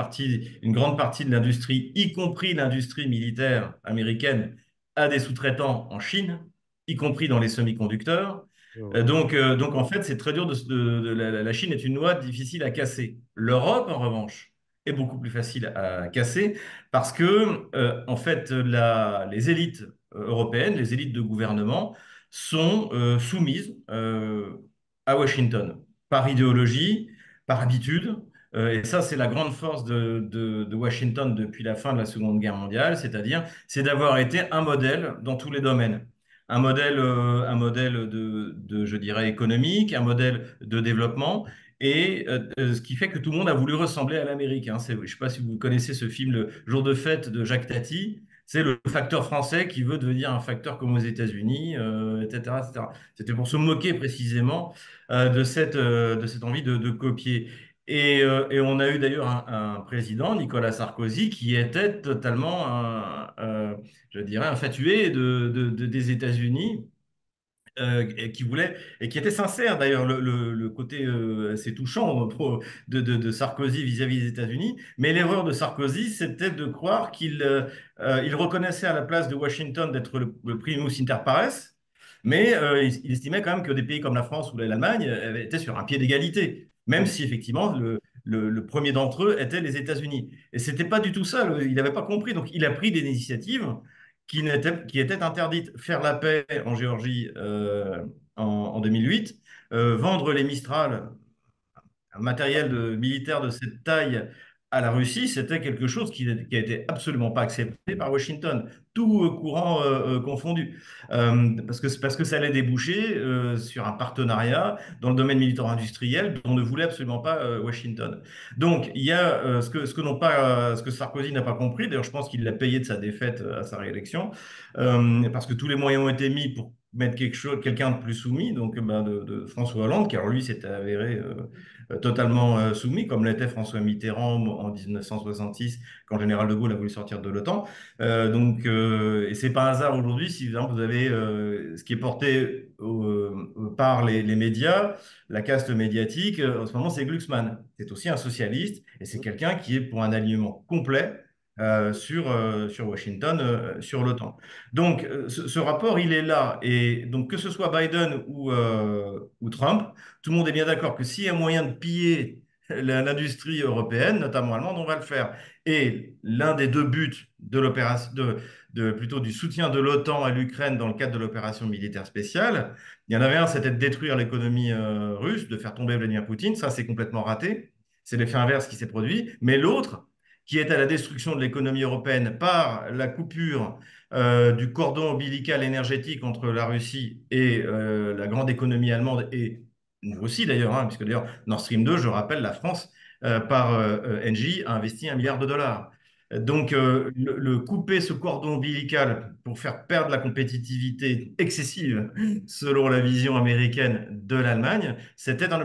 grande partie de l'industrie, y compris l'industrie militaire américaine, a des sous-traitants en Chine, y compris dans les semi-conducteurs. Donc, en fait, c'est très dur la Chine est une loi difficile à casser. L'Europe, en revanche, est beaucoup plus facile à casser parce que, en fait, les élites européennes, les élites de gouvernement, sont soumises à Washington par idéologie, par habitude. Et ça, c'est la grande force de Washington depuis la fin de la Seconde Guerre mondiale, c'est d'avoir été un modèle dans tous les domaines. Un modèle je dirais, économique, un modèle de développement, et ce qui fait que tout le monde a voulu ressembler à l'Amérique. Hein. Je ne sais pas si vous connaissez ce film, Le Jour de fête de Jacques Tati. C'est le facteur français qui veut devenir un facteur comme aux États-Unis, etc., etc. C'était pour se moquer précisément de cette envie de copier. Et on a eu d'ailleurs un président, Nicolas Sarkozy, qui était totalement, je dirais, infatué des États-Unis et qui était sincère d'ailleurs, le côté assez touchant de Sarkozy vis-à-vis des États-Unis. Mais l'erreur de Sarkozy, c'était de croire qu'il reconnaissait à la place de Washington d'être le primus inter pares, mais il estimait quand même que des pays comme la France ou l'Allemagne étaient sur un pied d'égalité, même si effectivement le premier d'entre eux était les États-Unis. Et c'était pas du tout ça, il n'avait pas compris, donc il a pris des initiatives qui était interdite. Faire la paix en Géorgie en 2008, vendre les Mistral, un matériel militaire de cette taille à la Russie, c'était quelque chose qui a été absolument pas accepté par Washington, tout courant confondu. Parce que ça allait déboucher sur un partenariat dans le domaine militaire-industriel dont ne voulait absolument pas Washington. Donc, il y a ce que Sarkozy n'a pas compris, d'ailleurs je pense qu'il l'a payé de sa défaite à sa réélection, parce que tous les moyens ont été mis pour mettre quelqu'un de plus soumis, donc de François Hollande, qui alors lui s'est avéré totalement soumis, comme l'était François Mitterrand en 1966, quand le général de Gaulle a voulu sortir de l'OTAN. Et c'est pas un hasard aujourd'hui si, par exemple, vous avez ce qui est porté par les médias, la caste médiatique, en ce moment, c'est Glucksmann. C'est aussi un socialiste et c'est quelqu'un qui est pour un alignement complet sur Washington, sur l'OTAN. Donc, ce rapport, il est là. Et donc, que ce soit Biden ou Trump, tout le monde est bien d'accord que s'il y a moyen de piller l'industrie européenne, notamment allemande, on va le faire. Et l'un des deux buts de l'opération, plutôt du soutien de l'OTAN à l'Ukraine dans le cadre de l'opération militaire spéciale, il y en avait un, c'était de détruire l'économie russe, de faire tomber Vladimir Poutine. Ça, c'est complètement raté. C'est l'effet inverse qui s'est produit. Mais l'autre, qui est à la destruction de l'économie européenne par la coupure du cordon ombilical énergétique entre la Russie et la grande économie allemande, et nous aussi d'ailleurs, hein, puisque d'ailleurs Nord Stream 2, je rappelle, la France, par Engie, a investi 1 milliard de dollars. Donc, couper ce cordon ombilical pour faire perdre la compétitivité excessive, selon la vision américaine de l'Allemagne,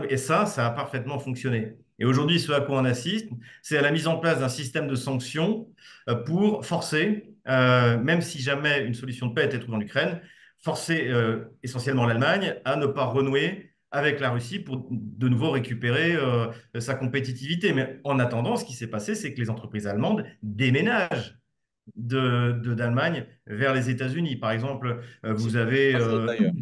et ça a parfaitement fonctionné. Et aujourd'hui, ce à quoi on assiste, c'est à la mise en place d'un système de sanctions pour forcer, même si jamais une solution de paix était trouvée en Ukraine, forcer essentiellement l'Allemagne à ne pas renouer avec la Russie pour de nouveau récupérer sa compétitivité. Mais en attendant, ce qui s'est passé, c'est que les entreprises allemandes déménagent d'Allemagne vers les États-Unis. Par exemple, C'est vous avez passé d'ailleurs.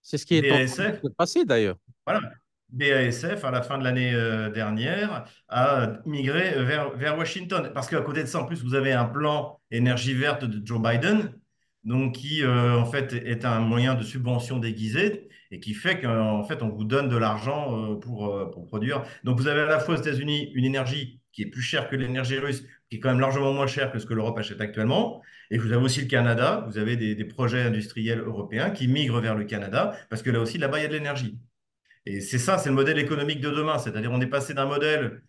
C'est ce qui est en train de BASF. se passer d'ailleurs. Voilà. BASF, à la fin de l'année dernière, a migré vers Washington. Parce qu'à côté de ça, en plus, vous avez un plan énergie verte de Joe Biden, donc qui, en fait, est un moyen de subvention déguisé et qui fait qu'en fait, on vous donne de l'argent pour produire. Donc, vous avez à la fois aux États-Unis une énergie qui est plus chère que l'énergie russe, qui est quand même largement moins chère que ce que l'Europe achète actuellement. Et vous avez aussi le Canada, vous avez des projets industriels européens qui migrent vers le Canada, parce que là aussi, là-bas, il y a de l'énergie. Et c'est ça, c'est le modèle économique de demain. C'est-à-dire, on est passé d'un modèle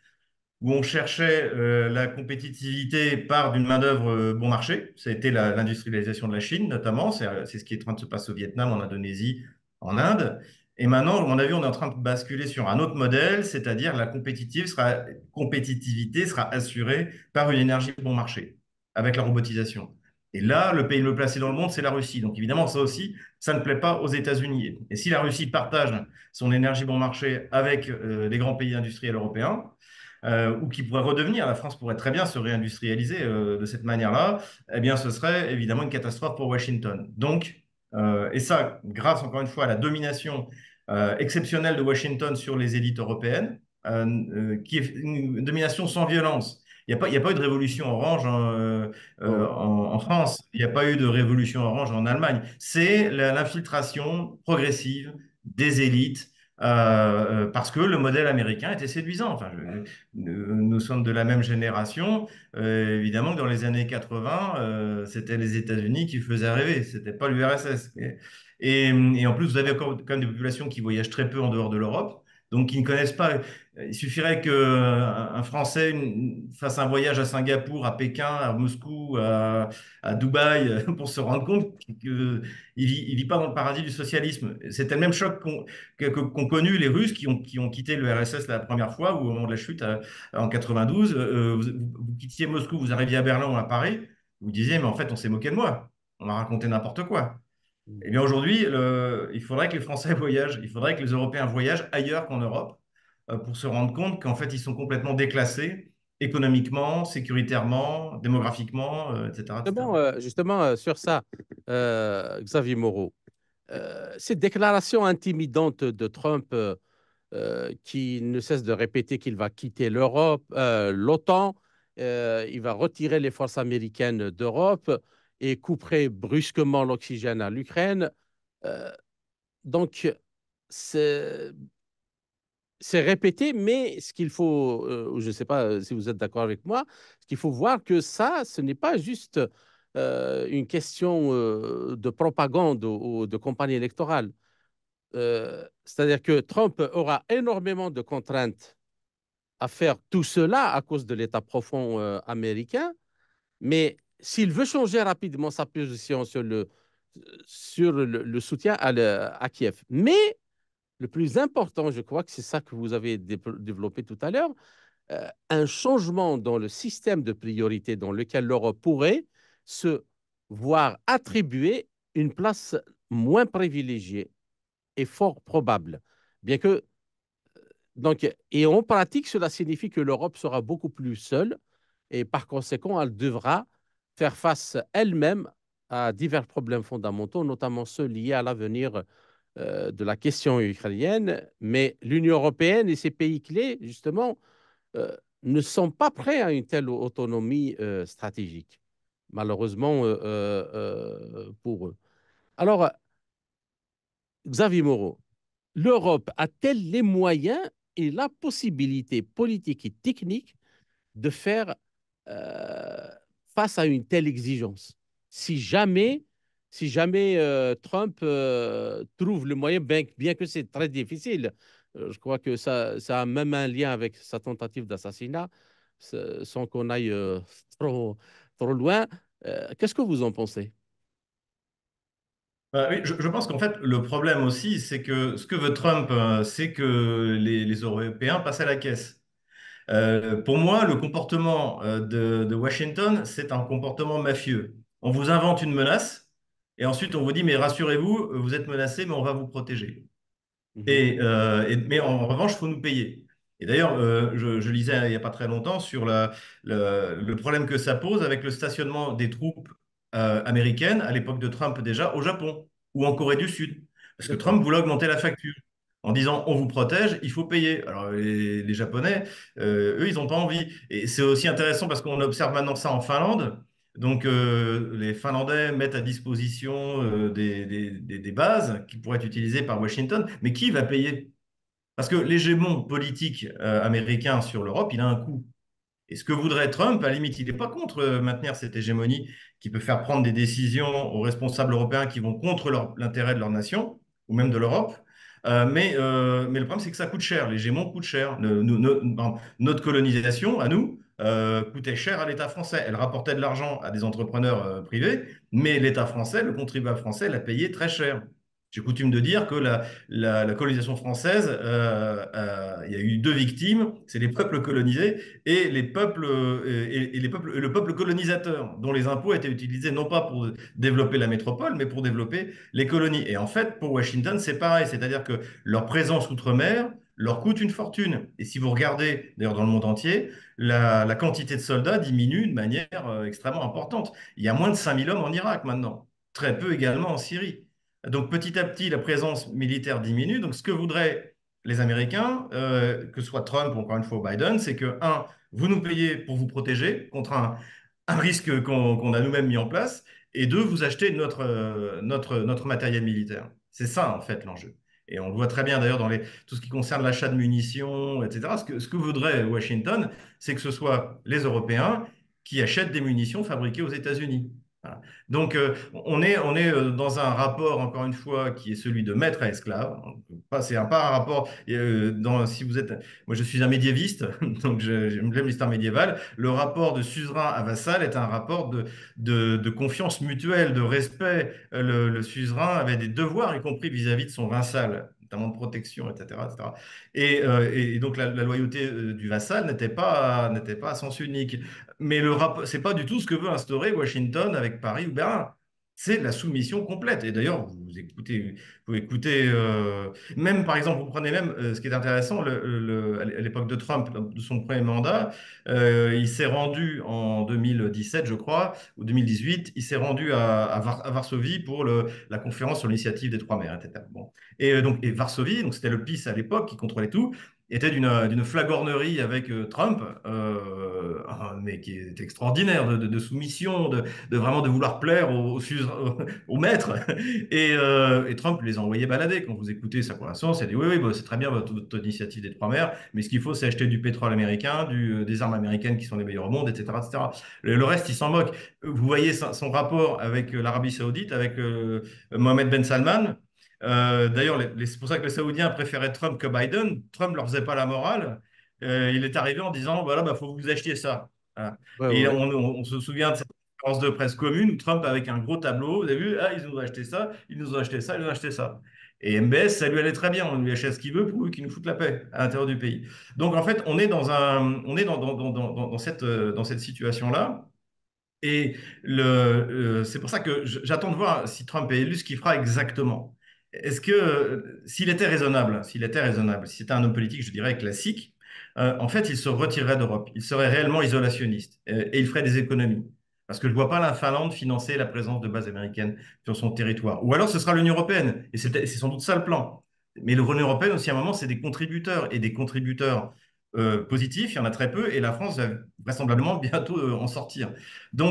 où on cherchait la compétitivité par d'une main-d'œuvre bon marché. Ça a été l'industrialisation de la Chine, notamment. C'est ce qui est en train de se passer au Vietnam, en Indonésie, en Inde. Et maintenant, à mon avis, on est en train de basculer sur un autre modèle, c'est-à-dire la compétitivité sera assurée par une énergie bon marché, avec la robotisation. Et là, le pays le mieux placé dans le monde, c'est la Russie. Donc évidemment, ça aussi, ça ne plaît pas aux États-Unis. Et si la Russie partage son énergie bon marché avec les grands pays industriels européens, ou qui pourrait redevenir, la France pourrait très bien se réindustrialiser de cette manière-là, eh bien, ce serait évidemment une catastrophe pour Washington. Donc, et ça, grâce encore une fois à la domination exceptionnelle de Washington sur les élites européennes, qui est une domination sans violence. Il n'y a pas eu de révolution orange Oh. en France, il n'y a pas eu de révolution orange en Allemagne. C'est l'infiltration progressive des élites parce que le modèle américain était séduisant. Enfin, nous sommes de la même génération. Évidemment que dans les années 80, c'était les États-Unis qui faisaient rêver, c'était pas l'URSS. Et en plus, vous avez encore quand même des populations qui voyagent très peu en dehors de l'Europe, donc qui ne connaissent pas. Il suffirait qu'un Français fasse un voyage à Singapour, à Pékin, à Moscou, à Dubaï, pour se rendre compte qu'il ne vit pas dans le paradis du socialisme. C'était le même choc qu'ont connu les Russes qui ont quitté le RSS la première fois, ou au moment de la chute en 92. Vous quittiez Moscou, vous arriviez à Berlin ou à Paris, vous disiez, mais en fait, on s'est moqué de moi. On m'a raconté n'importe quoi. Eh bien, aujourd'hui, il faudrait que les Français voyagent, il faudrait que les Européens voyagent ailleurs qu'en Europe pour se rendre compte qu'en fait, ils sont complètement déclassés économiquement, sécuritairement, démographiquement, etc., etc. Justement, sur ça, Xavier Moreau, cette déclaration intimidante de Trump qui ne cesse de répéter qu'il va quitter l'Europe, l'OTAN, il va retirer les forces américaines d'Europe et couperait brusquement l'oxygène à l'Ukraine. Euh, donc, c'est c'est répété, mais ce qu'il faut, je ne sais pas si vous êtes d'accord avec moi, ce qu'il faut voir que ça, ce n'est pas juste une question de propagande ou de campagne électorale. C'est-à-dire que Trump aura énormément de contraintes à faire tout cela à cause de l'État profond américain, mais s'il veut changer rapidement sa position sur le soutien à Kiev. Mais le plus important, je crois que c'est ça que vous avez développé tout à l'heure, un changement dans le système de priorité dans lequel l'Europe pourrait se voir attribuer une place moins privilégiée et fort probable. Bien que, donc, et en pratique, cela signifie que l'Europe sera beaucoup plus seule et par conséquent, elle devra faire face elle-même à divers problèmes fondamentaux, notamment ceux liés à l'avenir de la question ukrainienne. Mais l'Union européenne et ses pays clés, justement, euh, ne sont pas prêts à une telle autonomie stratégique, malheureusement pour eux. Alors, Xavier Moreau, l'Europe a-t-elle les moyens et la possibilité politique et technique de faire euh, face à une telle exigence? Si jamais, si jamais Trump trouve le moyen, bien que c'est très difficile, je crois que ça a même un lien avec sa tentative d'assassinat, sans qu'on aille trop, trop loin. Qu'est-ce que vous en pensez? Oui, je pense qu'en fait, le problème aussi, c'est que ce que veut Trump, c'est que les Européens passent à la caisse. Pour moi, le comportement de Washington, c'est un comportement mafieux. On vous invente une menace et ensuite on vous dit, mais rassurez-vous, vous êtes menacé, mais on va vous protéger. Mhm. Mais en revanche, il faut nous payer. Et d'ailleurs, je lisais il n'y a pas très longtemps sur le problème que ça pose avec le stationnement des troupes américaines, à l'époque de Trump déjà, au Japon ou en Corée du Sud. Parce que D'accord. Trump voulait augmenter la facture en disant on vous protège, il faut payer. Alors les Japonais, eux, ils n'ont pas envie. Et c'est aussi intéressant parce qu'on observe maintenant ça en Finlande. Donc, les Finlandais mettent à disposition des bases qui pourraient être utilisées par Washington, mais qui va payer? Parce que l'hégémon politique américain sur l'Europe, il a un coût. Et ce que voudrait Trump, à la limite, il n'est pas contre maintenir cette hégémonie qui peut faire prendre des décisions aux responsables européens qui vont contre l'intérêt de leur nation ou même de l'Europe. Mais le problème, c'est que ça coûte cher. L'hégémon coûte cher. Pardon, notre colonisation, à nous, coûtait cher à l'État français. Elle rapportait de l'argent à des entrepreneurs privés, mais l'État français, le contribuable français, l'a payé très cher. J'ai coutume de dire que la colonisation française, il y a eu deux victimes, c'est les peuples colonisés et les peuples et les peuples, le peuple colonisateur, dont les impôts étaient utilisés non pas pour développer la métropole, mais pour développer les colonies. Et en fait, pour Washington, c'est pareil, c'est-à-dire que leur présence outre-mer leur coûte une fortune. Et si vous regardez, d'ailleurs dans le monde entier, la quantité de soldats diminue de manière extrêmement importante. Il y a moins de 5000 hommes en Irak maintenant, très peu également en Syrie. Donc petit à petit, la présence militaire diminue. Donc ce que voudraient les Américains, que ce soit Trump ou encore une fois Biden, c'est que, un, vous nous payez pour vous protéger contre un risque qu'on a nous-mêmes mis en place, et deux, vous achetez notre matériel militaire. C'est ça, en fait, l'enjeu. Et on le voit très bien d'ailleurs dans tout ce qui concerne l'achat de munitions, etc. Ce que voudrait Washington, c'est que ce soit les Européens qui achètent des munitions fabriquées aux États-Unis. Voilà. Donc, on est dans un rapport, encore une fois, qui est celui de maître à esclave. C'est pas un rapport, si vous êtes, moi je suis un médiéviste, donc j'aime l'histoire médiévale. Le rapport de suzerain à vassal est un rapport de confiance mutuelle, de respect. Le suzerain avait des devoirs, y compris vis-à-vis de son vassal, notamment de protection, etc. etc. Et donc la loyauté du vassal n'était pas à sens unique. Mais c'est pas du tout ce que veut instaurer Washington avec Paris ou Berlin. C'est la soumission complète. Et d'ailleurs, vous écoutez, même par exemple, vous prenez même ce qui est intéressant, à l'époque de Trump, de son premier mandat, il s'est rendu en 2017, je crois, ou 2018, il s'est rendu à Varsovie pour la conférence sur l'initiative des Trois Mers, etc. Bon. Et Varsovie, donc c'était le PiS à l'époque qui contrôlait tout. était d'une flagornerie avec Trump, mais qui est extraordinaire, de soumission, vraiment de vouloir plaire au maître. Et Trump les a envoyés balader. Quand vous écoutez sa conversation, c'est dit oui, oui, bah, c'est très bien votre initiative des Trois Mers, mais ce qu'il faut, c'est acheter du pétrole américain, des armes américaines qui sont les meilleures au monde, etc., etc. Le reste, il s'en moque. Vous voyez son rapport avec l'Arabie Saoudite, avec Mohamed Ben Salman. D'ailleurs, c'est pour ça que les Saoudiens préféraient Trump que Biden. Trump ne leur faisait pas la morale. Il est arrivé en disant, voilà, bah, faut que vous achetiez ça. Voilà. Ouais, Et ouais, on se souvient de cette conférence de presse commune où Trump, avec un gros tableau, vous avez vu, ah, ils nous ont acheté ça, ils nous ont acheté ça, ils nous ont acheté ça. Et MBS, ça lui allait très bien. On lui achète ce qu'il veut pour qu'il nous foute la paix à l'intérieur du pays. Donc, en fait, on est dans cette situation-là. Et c'est pour ça que j'attends de voir si Trump est élu, ce qu'il fera exactement. Est-ce que, s'il était raisonnable, si c'était un homme politique, je dirais classique, en fait, il se retirerait d'Europe. Il serait réellement isolationniste et il ferait des économies. Parce que je ne vois pas la Finlande financer la présence de bases américaines sur son territoire. Ou alors ce sera l'Union européenne. Et c'est sans doute ça le plan. Mais l'Union européenne aussi, à un moment, c'est des contributeurs. Et des contributeurs positifs, il y en a très peu. Et la France va vraisemblablement bientôt en sortir. Là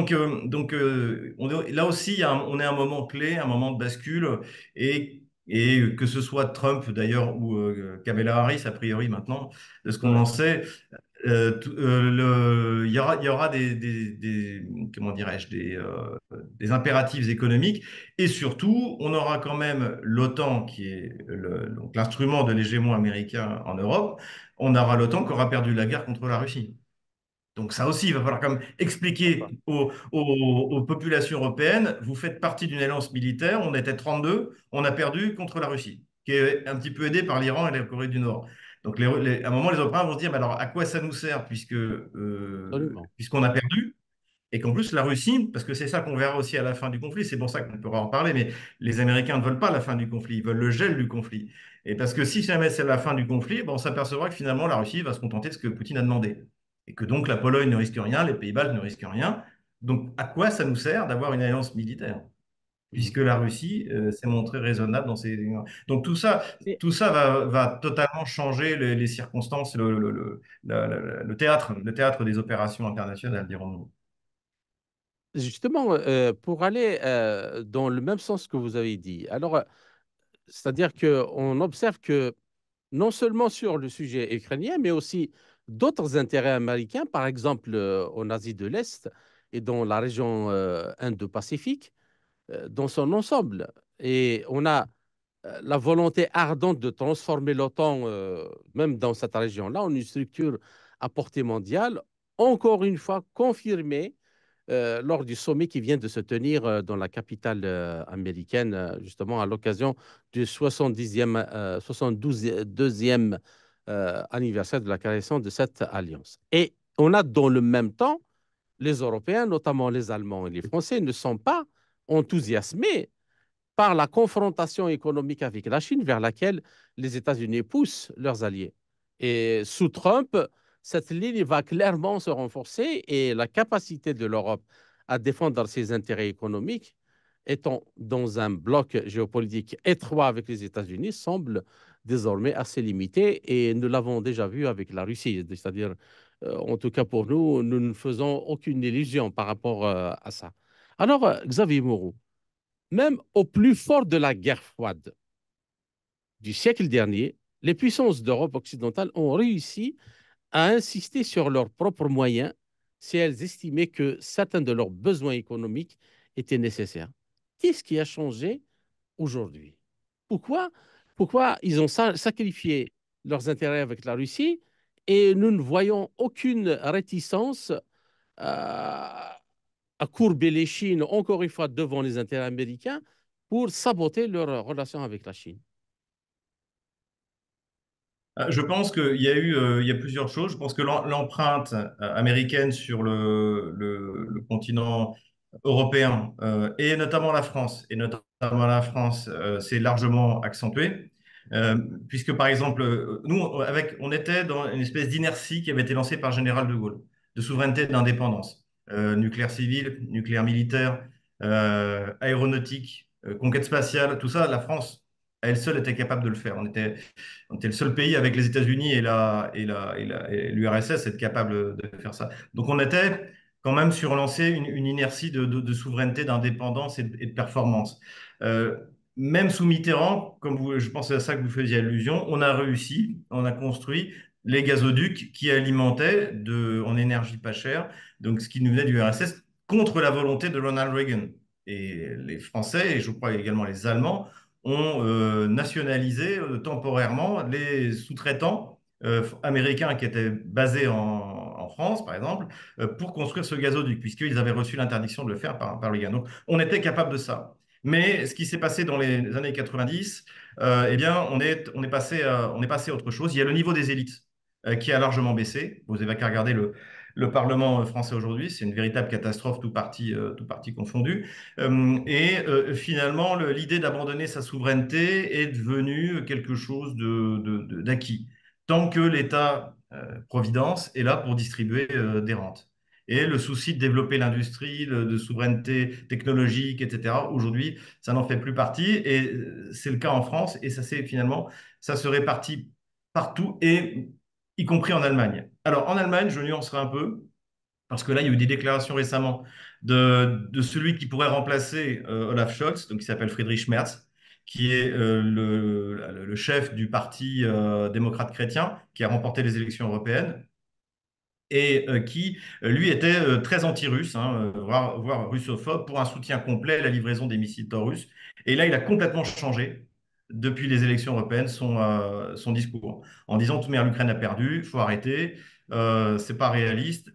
aussi, on est à un moment clé, un moment de bascule, et que ce soit Trump d'ailleurs ou Kamala Harris, a priori maintenant, de ce qu'on ouais, en sait, il y aura comment dirais-je, des impératifs économiques, et surtout, on aura quand même l'OTAN, qui est donc l'instrument de l'hégémon américain en Europe, on aura l'OTAN qui aura perdu la guerre contre la Russie. Donc ça aussi, il va falloir quand même expliquer d'accord. aux populations européennes, vous faites partie d'une alliance militaire, on était 32, on a perdu contre la Russie, qui est un petit peu aidée par l'Iran et la Corée du Nord. Donc à un moment, les Européens vont se dire, mais alors à quoi ça nous sert Absolument. puisqu'on a perdu? Et qu'en plus, la Russie, parce que c'est ça qu'on verra aussi à la fin du conflit, c'est pour ça qu'on pourra en parler, mais les Américains ne veulent pas la fin du conflit, ils veulent le gel du conflit. Et parce que si jamais c'est la fin du conflit, ben, on s'apercevra que finalement la Russie va se contenter de ce que Poutine a demandé. Et que donc la Pologne ne risque rien, les Pays-Bas ne risquent rien. Donc à quoi ça nous sert d'avoir une alliance militaire? Mhm. Puisque la Russie s'est montrée raisonnable dans ses... Donc Et tout ça va totalement changer les circonstances, le théâtre des opérations internationales, dirons-nous. justement, pour aller dans le même sens que vous avez dit, alors, c'est-à-dire qu'on observe que non seulement sur le sujet ukrainien, mais aussi d'autres intérêts américains, par exemple en Asie de l'Est et dans la région Indo-Pacifique, dans son ensemble. Et on a la volonté ardente de transformer l'OTAN, même dans cette région-là, en une structure à portée mondiale, encore une fois confirmée lors du sommet qui vient de se tenir dans la capitale américaine, justement à l'occasion du 72e anniversaire de la création de cette alliance. Et on a dans le même temps, les Européens, notamment les Allemands et les Français, ne sont pas enthousiasmés par la confrontation économique avec la Chine vers laquelle les États-Unis poussent leurs alliés. Et sous Trump, cette ligne va clairement se renforcer et la capacité de l'Europe à défendre ses intérêts économiques, étant dans un bloc géopolitique étroit avec les États-Unis, semble désormais assez limitée et nous l'avons déjà vu avec la Russie. C'est-à-dire, en tout cas pour nous, nous ne faisons aucune illusion par rapport à ça. Alors, Xavier Moreau, même au plus fort de la guerre froide du siècle dernier, les puissances d'Europe occidentale ont réussi à insister sur leurs propres moyens si elles estimaient que certains de leurs besoins économiques étaient nécessaires. Qu'est-ce qui a changé aujourd'hui? Pourquoi, pourquoi ils ont sacrifié leurs intérêts avec la Russie et nous ne voyons aucune réticence à courber les Chines, encore une fois, devant les intérêts américains pour saboter leurs relations avec la Chine. Je pense il y a plusieurs choses. Je pense que l'empreinte américaine sur le continent européen et notamment la France, s'est largement accentuée. Euh, Puisque par exemple, nous, on était dans une espèce d'inertie qui avait été lancée par Général de Gaulle, de souveraineté et d'indépendance, nucléaire civil, nucléaire militaire, aéronautique, conquête spatiale, tout ça, la France. à elle seule était capable de le faire. On était le seul pays avec les États-Unis et l'URSS être capable de faire ça. Donc on était quand même sur lancer une inertie de souveraineté, d'indépendance et de performance. Euh, Même sous Mitterrand, comme vous, je pense à ça que vous faisiez allusion, on a réussi, on a construit les gazoducs qui alimentaient en énergie pas chère, donc ce qui nous venait du RSS, contre la volonté de Ronald Reagan. Et les Français, et je crois également les Allemands, ont nationalisé temporairement les sous-traitants américains qui étaient basés en France, par exemple, pour construire ce gazoduc, puisqu'ils avaient reçu l'interdiction de le faire par Reagan. Donc, on était capable de ça. Mais ce qui s'est passé dans les années 90, eh bien, on est passé à autre chose. Il y a le niveau des élites qui a largement baissé. Vous avez qu'à regarder le Parlement français aujourd'hui. C'est une véritable catastrophe, tout parti confondu. Finalement, l'idée d'abandonner sa souveraineté est devenue quelque chose d'acquis. Tant que l'État-providence est là pour distribuer des rentes. Et le souci de développer l'industrie, de souveraineté technologique, etc., aujourd'hui, ça n'en fait plus partie. Et c'est le cas en France. Et ça se répartit partout, et y compris en Allemagne. Alors, en Allemagne, je nuancerai un peu. Parce que là, il y a eu des déclarations récemment de celui qui pourrait remplacer Olaf Scholz, donc qui s'appelle Friedrich Merz, qui est le chef du parti démocrate chrétien, qui a remporté les élections européennes et qui, lui, était très anti-russe, hein, voire russophobe, pour un soutien complet à la livraison des missiles Taurus. Et là, il a complètement changé, depuis les élections européennes, son discours, en disant tout mais l'Ukraine a perdu, il faut arrêter, c'est pas réaliste.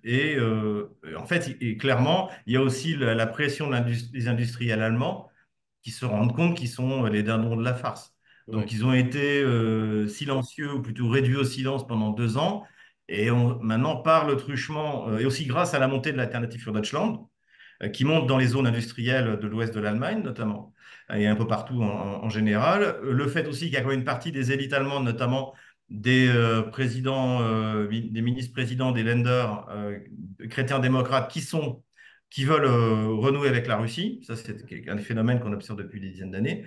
En fait, clairement, il y a aussi la pression des industriels allemands qui se rendent compte qu'ils sont les dindons de la farce. Oui. Donc, ils ont été silencieux, ou plutôt réduits au silence pendant 2 ans. Et maintenant, par le truchement, et aussi grâce à la montée de l'Alternative für Deutschland, qui monte dans les zones industrielles de l'ouest de l'Allemagne, notamment, et un peu partout en général. Le fait aussi qu'il y a quand même une partie des élites allemandes, notamment des présidents, des ministres-présidents des Länder chrétiens-démocrates qui veulent renouer avec la Russie. Ça, c'est un phénomène qu'on observe depuis des dizaines d'années.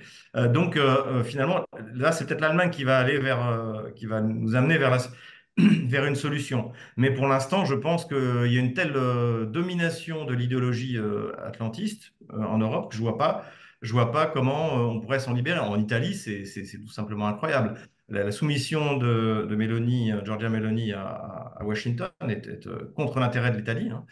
Finalement, là, c'est peut-être l'Allemagne qui va qui va nous amener vers une solution. Mais pour l'instant, je pense qu'il y a une telle domination de l'idéologie atlantiste en Europe que je vois pas comment on pourrait s'en libérer. En Italie, c'est tout simplement incroyable. La soumission de Meloni, Giorgia Meloni à Washington est contre l'intérêt de l'Italie, hein,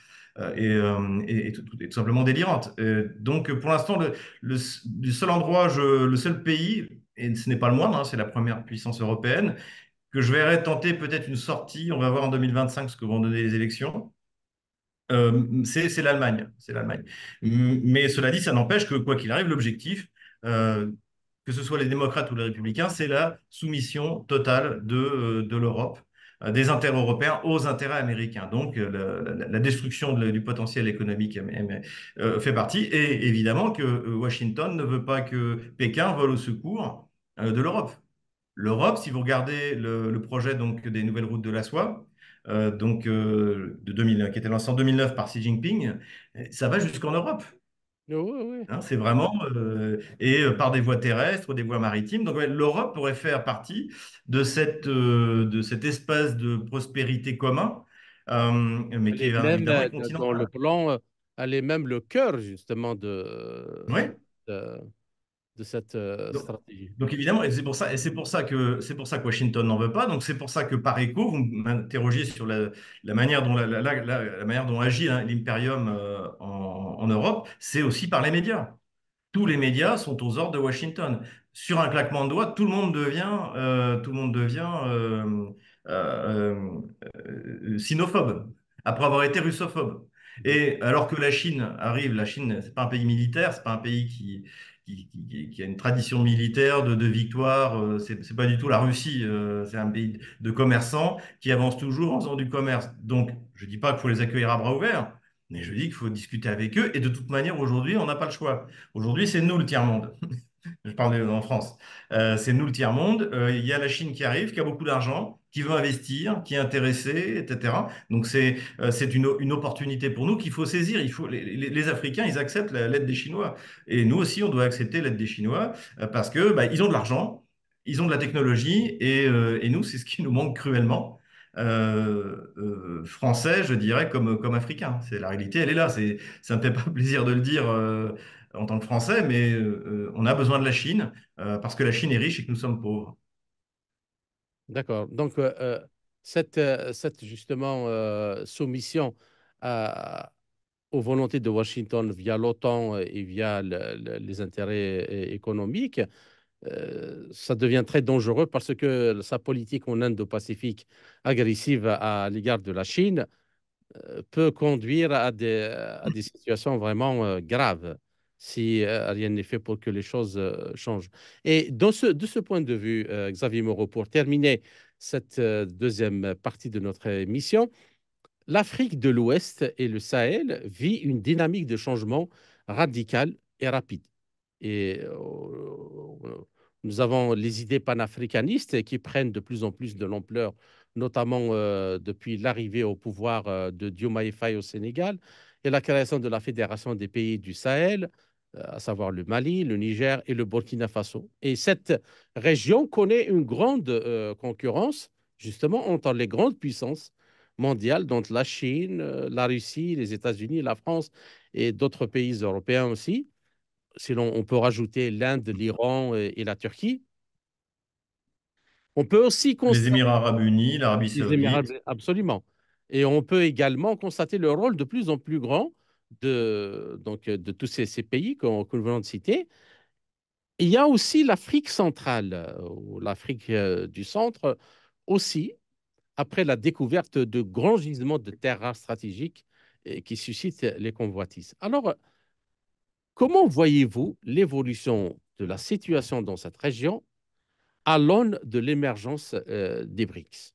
et tout simplement délirante. Donc, pour l'instant, le seul endroit, le seul pays, et ce n'est pas le moindre, hein, c'est la première puissance européenne, que je verrais tenter peut-être une sortie, on va voir en 2025 ce que vont donner les élections, c'est l'Allemagne. C'est l'Allemagne. Mais cela dit, ça n'empêche que, quoi qu'il arrive, l'objectif, euh, que ce soit les démocrates ou les républicains, c'est la soumission totale de l'Europe, des intérêts européens aux intérêts américains. Donc, la destruction du potentiel économique fait partie. Et évidemment que Washington ne veut pas que Pékin vole au secours de l'Europe. L'Europe, si vous regardez le projet donc, des nouvelles routes de la soie, de 2000, qui était lancé en 2009 par Xi Jinping, ça va jusqu'en Europe. Oui, oui. Hein, c'est vraiment par des voies terrestres, des voies maritimes. Donc ouais, l'Europe pourrait faire partie de cet espace de prospérité commun, mais Elle qui est est même évidemment dans le continental. plan, elle est même le cœur justement Oui. de, de cette Donc, stratégie. donc évidemment, et c'est pour ça que Washington n'en veut pas. Donc c'est pour ça que par écho, vous m'interrogez sur la manière dont la manière dont agit hein, l'impérium en Europe, c'est aussi par les médias. Tous les médias sont aux ordres de Washington. Sur un claquement de doigts, tout le monde devient euh, sinophobe, après avoir été russophobe. Et alors que la Chine arrive, la Chine, c'est pas un pays militaire, c'est pas un pays qui a une tradition militaire de victoire, c'est pas du tout la Russie, c'est un pays de commerçants qui avance toujours en faisant du commerce. Donc, je dis pas qu'il faut les accueillir à bras ouverts, mais je dis qu'il faut discuter avec eux, et de toute manière, aujourd'hui, on n'a pas le choix. Aujourd'hui, c'est nous le tiers-monde. Je parle en France. C'est nous le tiers-monde. Il y a la Chine qui arrive, qui a beaucoup d'argent, qui veut investir, qui est intéressé, etc. Donc c'est une opportunité pour nous qu'il faut saisir. Il faut, les Africains, ils acceptent l'aide des Chinois. Et nous aussi, on doit accepter l'aide des Chinois parce que bah, ils ont de l'argent, ils ont de la technologie et nous, c'est ce qui nous manque cruellement. Français, je dirais, comme africain. C'est la réalité, elle est là. Ça me fait pas plaisir de le dire en tant que Français, mais on a besoin de la Chine parce que la Chine est riche et que nous sommes pauvres. D'accord. Donc, cette justement soumission à- aux volontés de Washington via l'OTAN et via les intérêts économiques, ça devient très dangereux parce que sa politique en Indo-Pacifique agressive à l'égard de la Chine peut conduire à des situations vraiment graves si rien n'est fait pour que les choses changent. Et de ce point de vue, Xavier Moreau, pour terminer cette deuxième partie de notre émission, l'Afrique de l'Ouest et le Sahel vit une dynamique de changement radicale et rapide. Et nous avons les idées panafricanistes qui prennent de plus en plus de l'ampleur, notamment depuis l'arrivée au pouvoir de Diomaye Faye au Sénégal et la création de la Fédération des pays du Sahel, à savoir le Mali, le Niger et le Burkina Faso. Et cette région connaît une grande concurrence, justement, entre les grandes puissances mondiales, dont la Chine, la Russie, les États-Unis, la France et d'autres pays européens aussi. Sinon, on peut rajouter l'Inde, l'Iran et la Turquie. On peut aussi Les constater Émirats arabes unis, l'Arabie les Émirats, saoudite. absolument. Et on peut également constater le rôle de plus en plus grand de tous ces pays que nous venons de citer. Il y a aussi l'Afrique centrale, ou l'Afrique du centre aussi, après la découverte de grands gisements de terres rares stratégiques qui suscitent les convoitises. Alors, comment voyez-vous l'évolution de la situation dans cette région à l'aune de l'émergence des BRICS?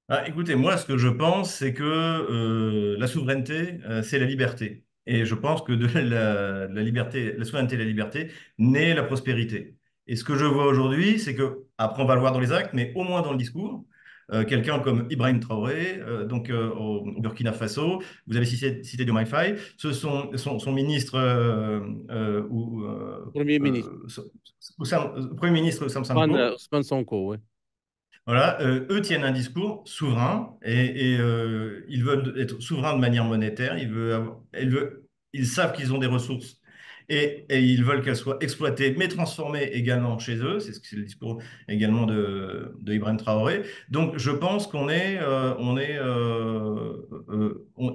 Ah, écoutez, moi, ce que je pense, c'est que la souveraineté, c'est la liberté. Et je pense que de la liberté, la souveraineté et la liberté naît la prospérité. Et ce que je vois aujourd'hui, c'est que, après, on va le voir dans les actes, mais au moins dans le discours, quelqu'un comme Ibrahim Traoré, au Burkina Faso, vous avez cité Diomaye Faye, son ministre Premier ministre, Premier ministre Sam Ousmane, Sanko. Ousmane Sonko, oui. Voilà, eux tiennent un discours souverain et ils veulent être souverains de manière monétaire. Ils savent qu'ils ont des ressources et ils veulent qu'elles soient exploitées, mais transformées également chez eux. C'est le discours également de Ibrahim Traoré. Donc, je pense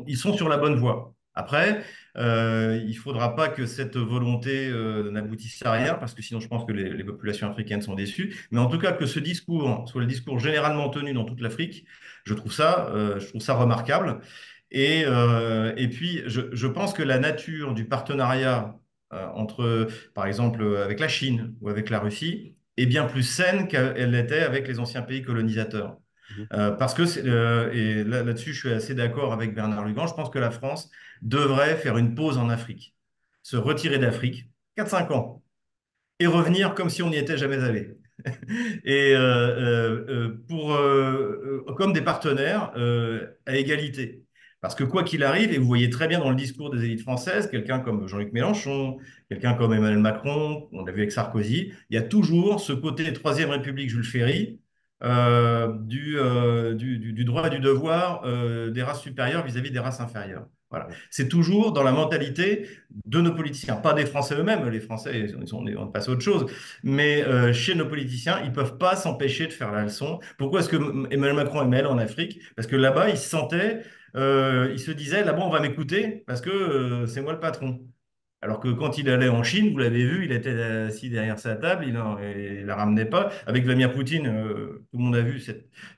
ils sont sur la bonne voie. Après, il ne faudra pas que cette volonté n'aboutisse à rien, parce que sinon je pense que les populations africaines sont déçues. Mais en tout cas, que ce discours soit le discours généralement tenu dans toute l'Afrique, je trouve ça remarquable. Et puis, je pense que la nature du partenariat entre, par exemple, avec la Chine ou avec la Russie est bien plus saine qu'elle l'était avec les anciens pays colonisateurs. Mhm. Parce que, et là-dessus, je suis assez d'accord avec Bernard Lugan, je pense que la France devrait faire une pause en Afrique, se retirer d'Afrique, 4-5 ans, et revenir comme si on n'y était jamais allé. Comme des partenaires à égalité. Parce que quoi qu'il arrive, et vous voyez très bien dans le discours des élites françaises, quelqu'un comme Jean-Luc Mélenchon, quelqu'un comme Emmanuel Macron, on l'a vu avec Sarkozy, il y a toujours ce côté Troisième République Jules Ferry, du droit et du devoir des races supérieures vis-à-vis des races inférieures. Voilà. C'est toujours dans la mentalité de nos politiciens, pas des Français eux-mêmes. Les Français, on passe à autre chose. Mais chez nos politiciens, ils ne peuvent pas s'empêcher de faire la leçon. Pourquoi est-ce que Emmanuel Macron est mail en Afrique? Parce que là-bas, il se sentait, il se disait, là-bas, on va m'écouter parce que c'est moi le patron. Alors que quand il allait en Chine, vous l'avez vu, il était assis derrière sa table, il la ramenait pas. Avec Vladimir Poutine, tout le monde a vu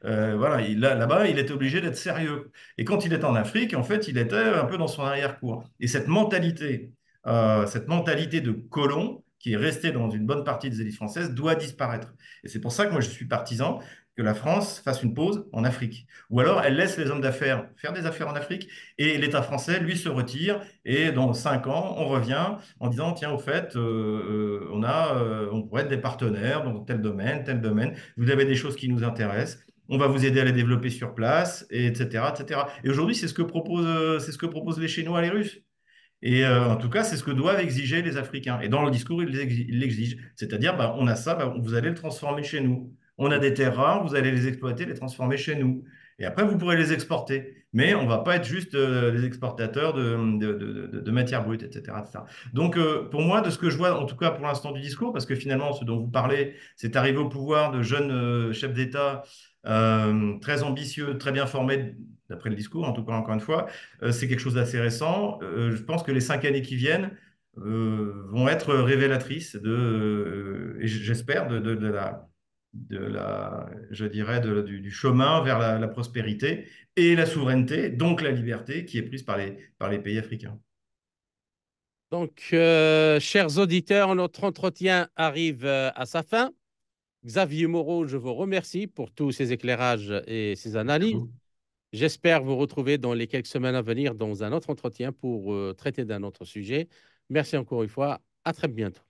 voilà, là-bas, il était obligé d'être sérieux. Et quand il était en Afrique, en fait, il était un peu dans son arrière-cour. Et cette mentalité de colon qui est restée dans une bonne partie des élites françaises doit disparaître. Et c'est pour ça que moi, je suis partisan que la France fasse une pause en Afrique. Ou alors, elle laisse les hommes d'affaires faire des affaires en Afrique et l'État français, lui, se retire. Et dans 5 ans, on revient en disant, tiens, au fait, on pourrait être des partenaires dans tel domaine, tel domaine. Vous avez des choses qui nous intéressent. On va vous aider à les développer sur place, et etc., etc. Et cetera. Et aujourd'hui, c'est ce que proposent les Chinois et les Russes. Et en tout cas, c'est ce que doivent exiger les Africains. Et dans le discours, ils l'exigent. C'est-à-dire, bah, on a ça, bah, vous allez le transformer chez nous. On a des terres rares, vous allez les exploiter, les transformer chez nous. Et après, vous pourrez les exporter. Mais on ne va pas être juste les exportateurs de matières brutes, etc., etc. Donc, pour moi, de ce que je vois, en tout cas pour l'instant du discours, parce que finalement, ce dont vous parlez, c'est arrivé au pouvoir de jeunes chefs d'État très ambitieux, très bien formés, d'après le discours, en tout cas, encore une fois, c'est quelque chose d'assez récent. Je pense que les 5 années qui viennent vont être révélatrices et j'espère, je dirais, du chemin vers la prospérité et la souveraineté, donc la liberté qui est prise par les pays africains. Donc, chers auditeurs, notre entretien arrive à sa fin. Xavier Moreau, je vous remercie pour tous ces éclairages et ces Merci à analyses. vous. J'espère vous retrouver dans les quelques semaines à venir dans un autre entretien pour traiter d'un autre sujet. Merci encore une fois. À très bientôt.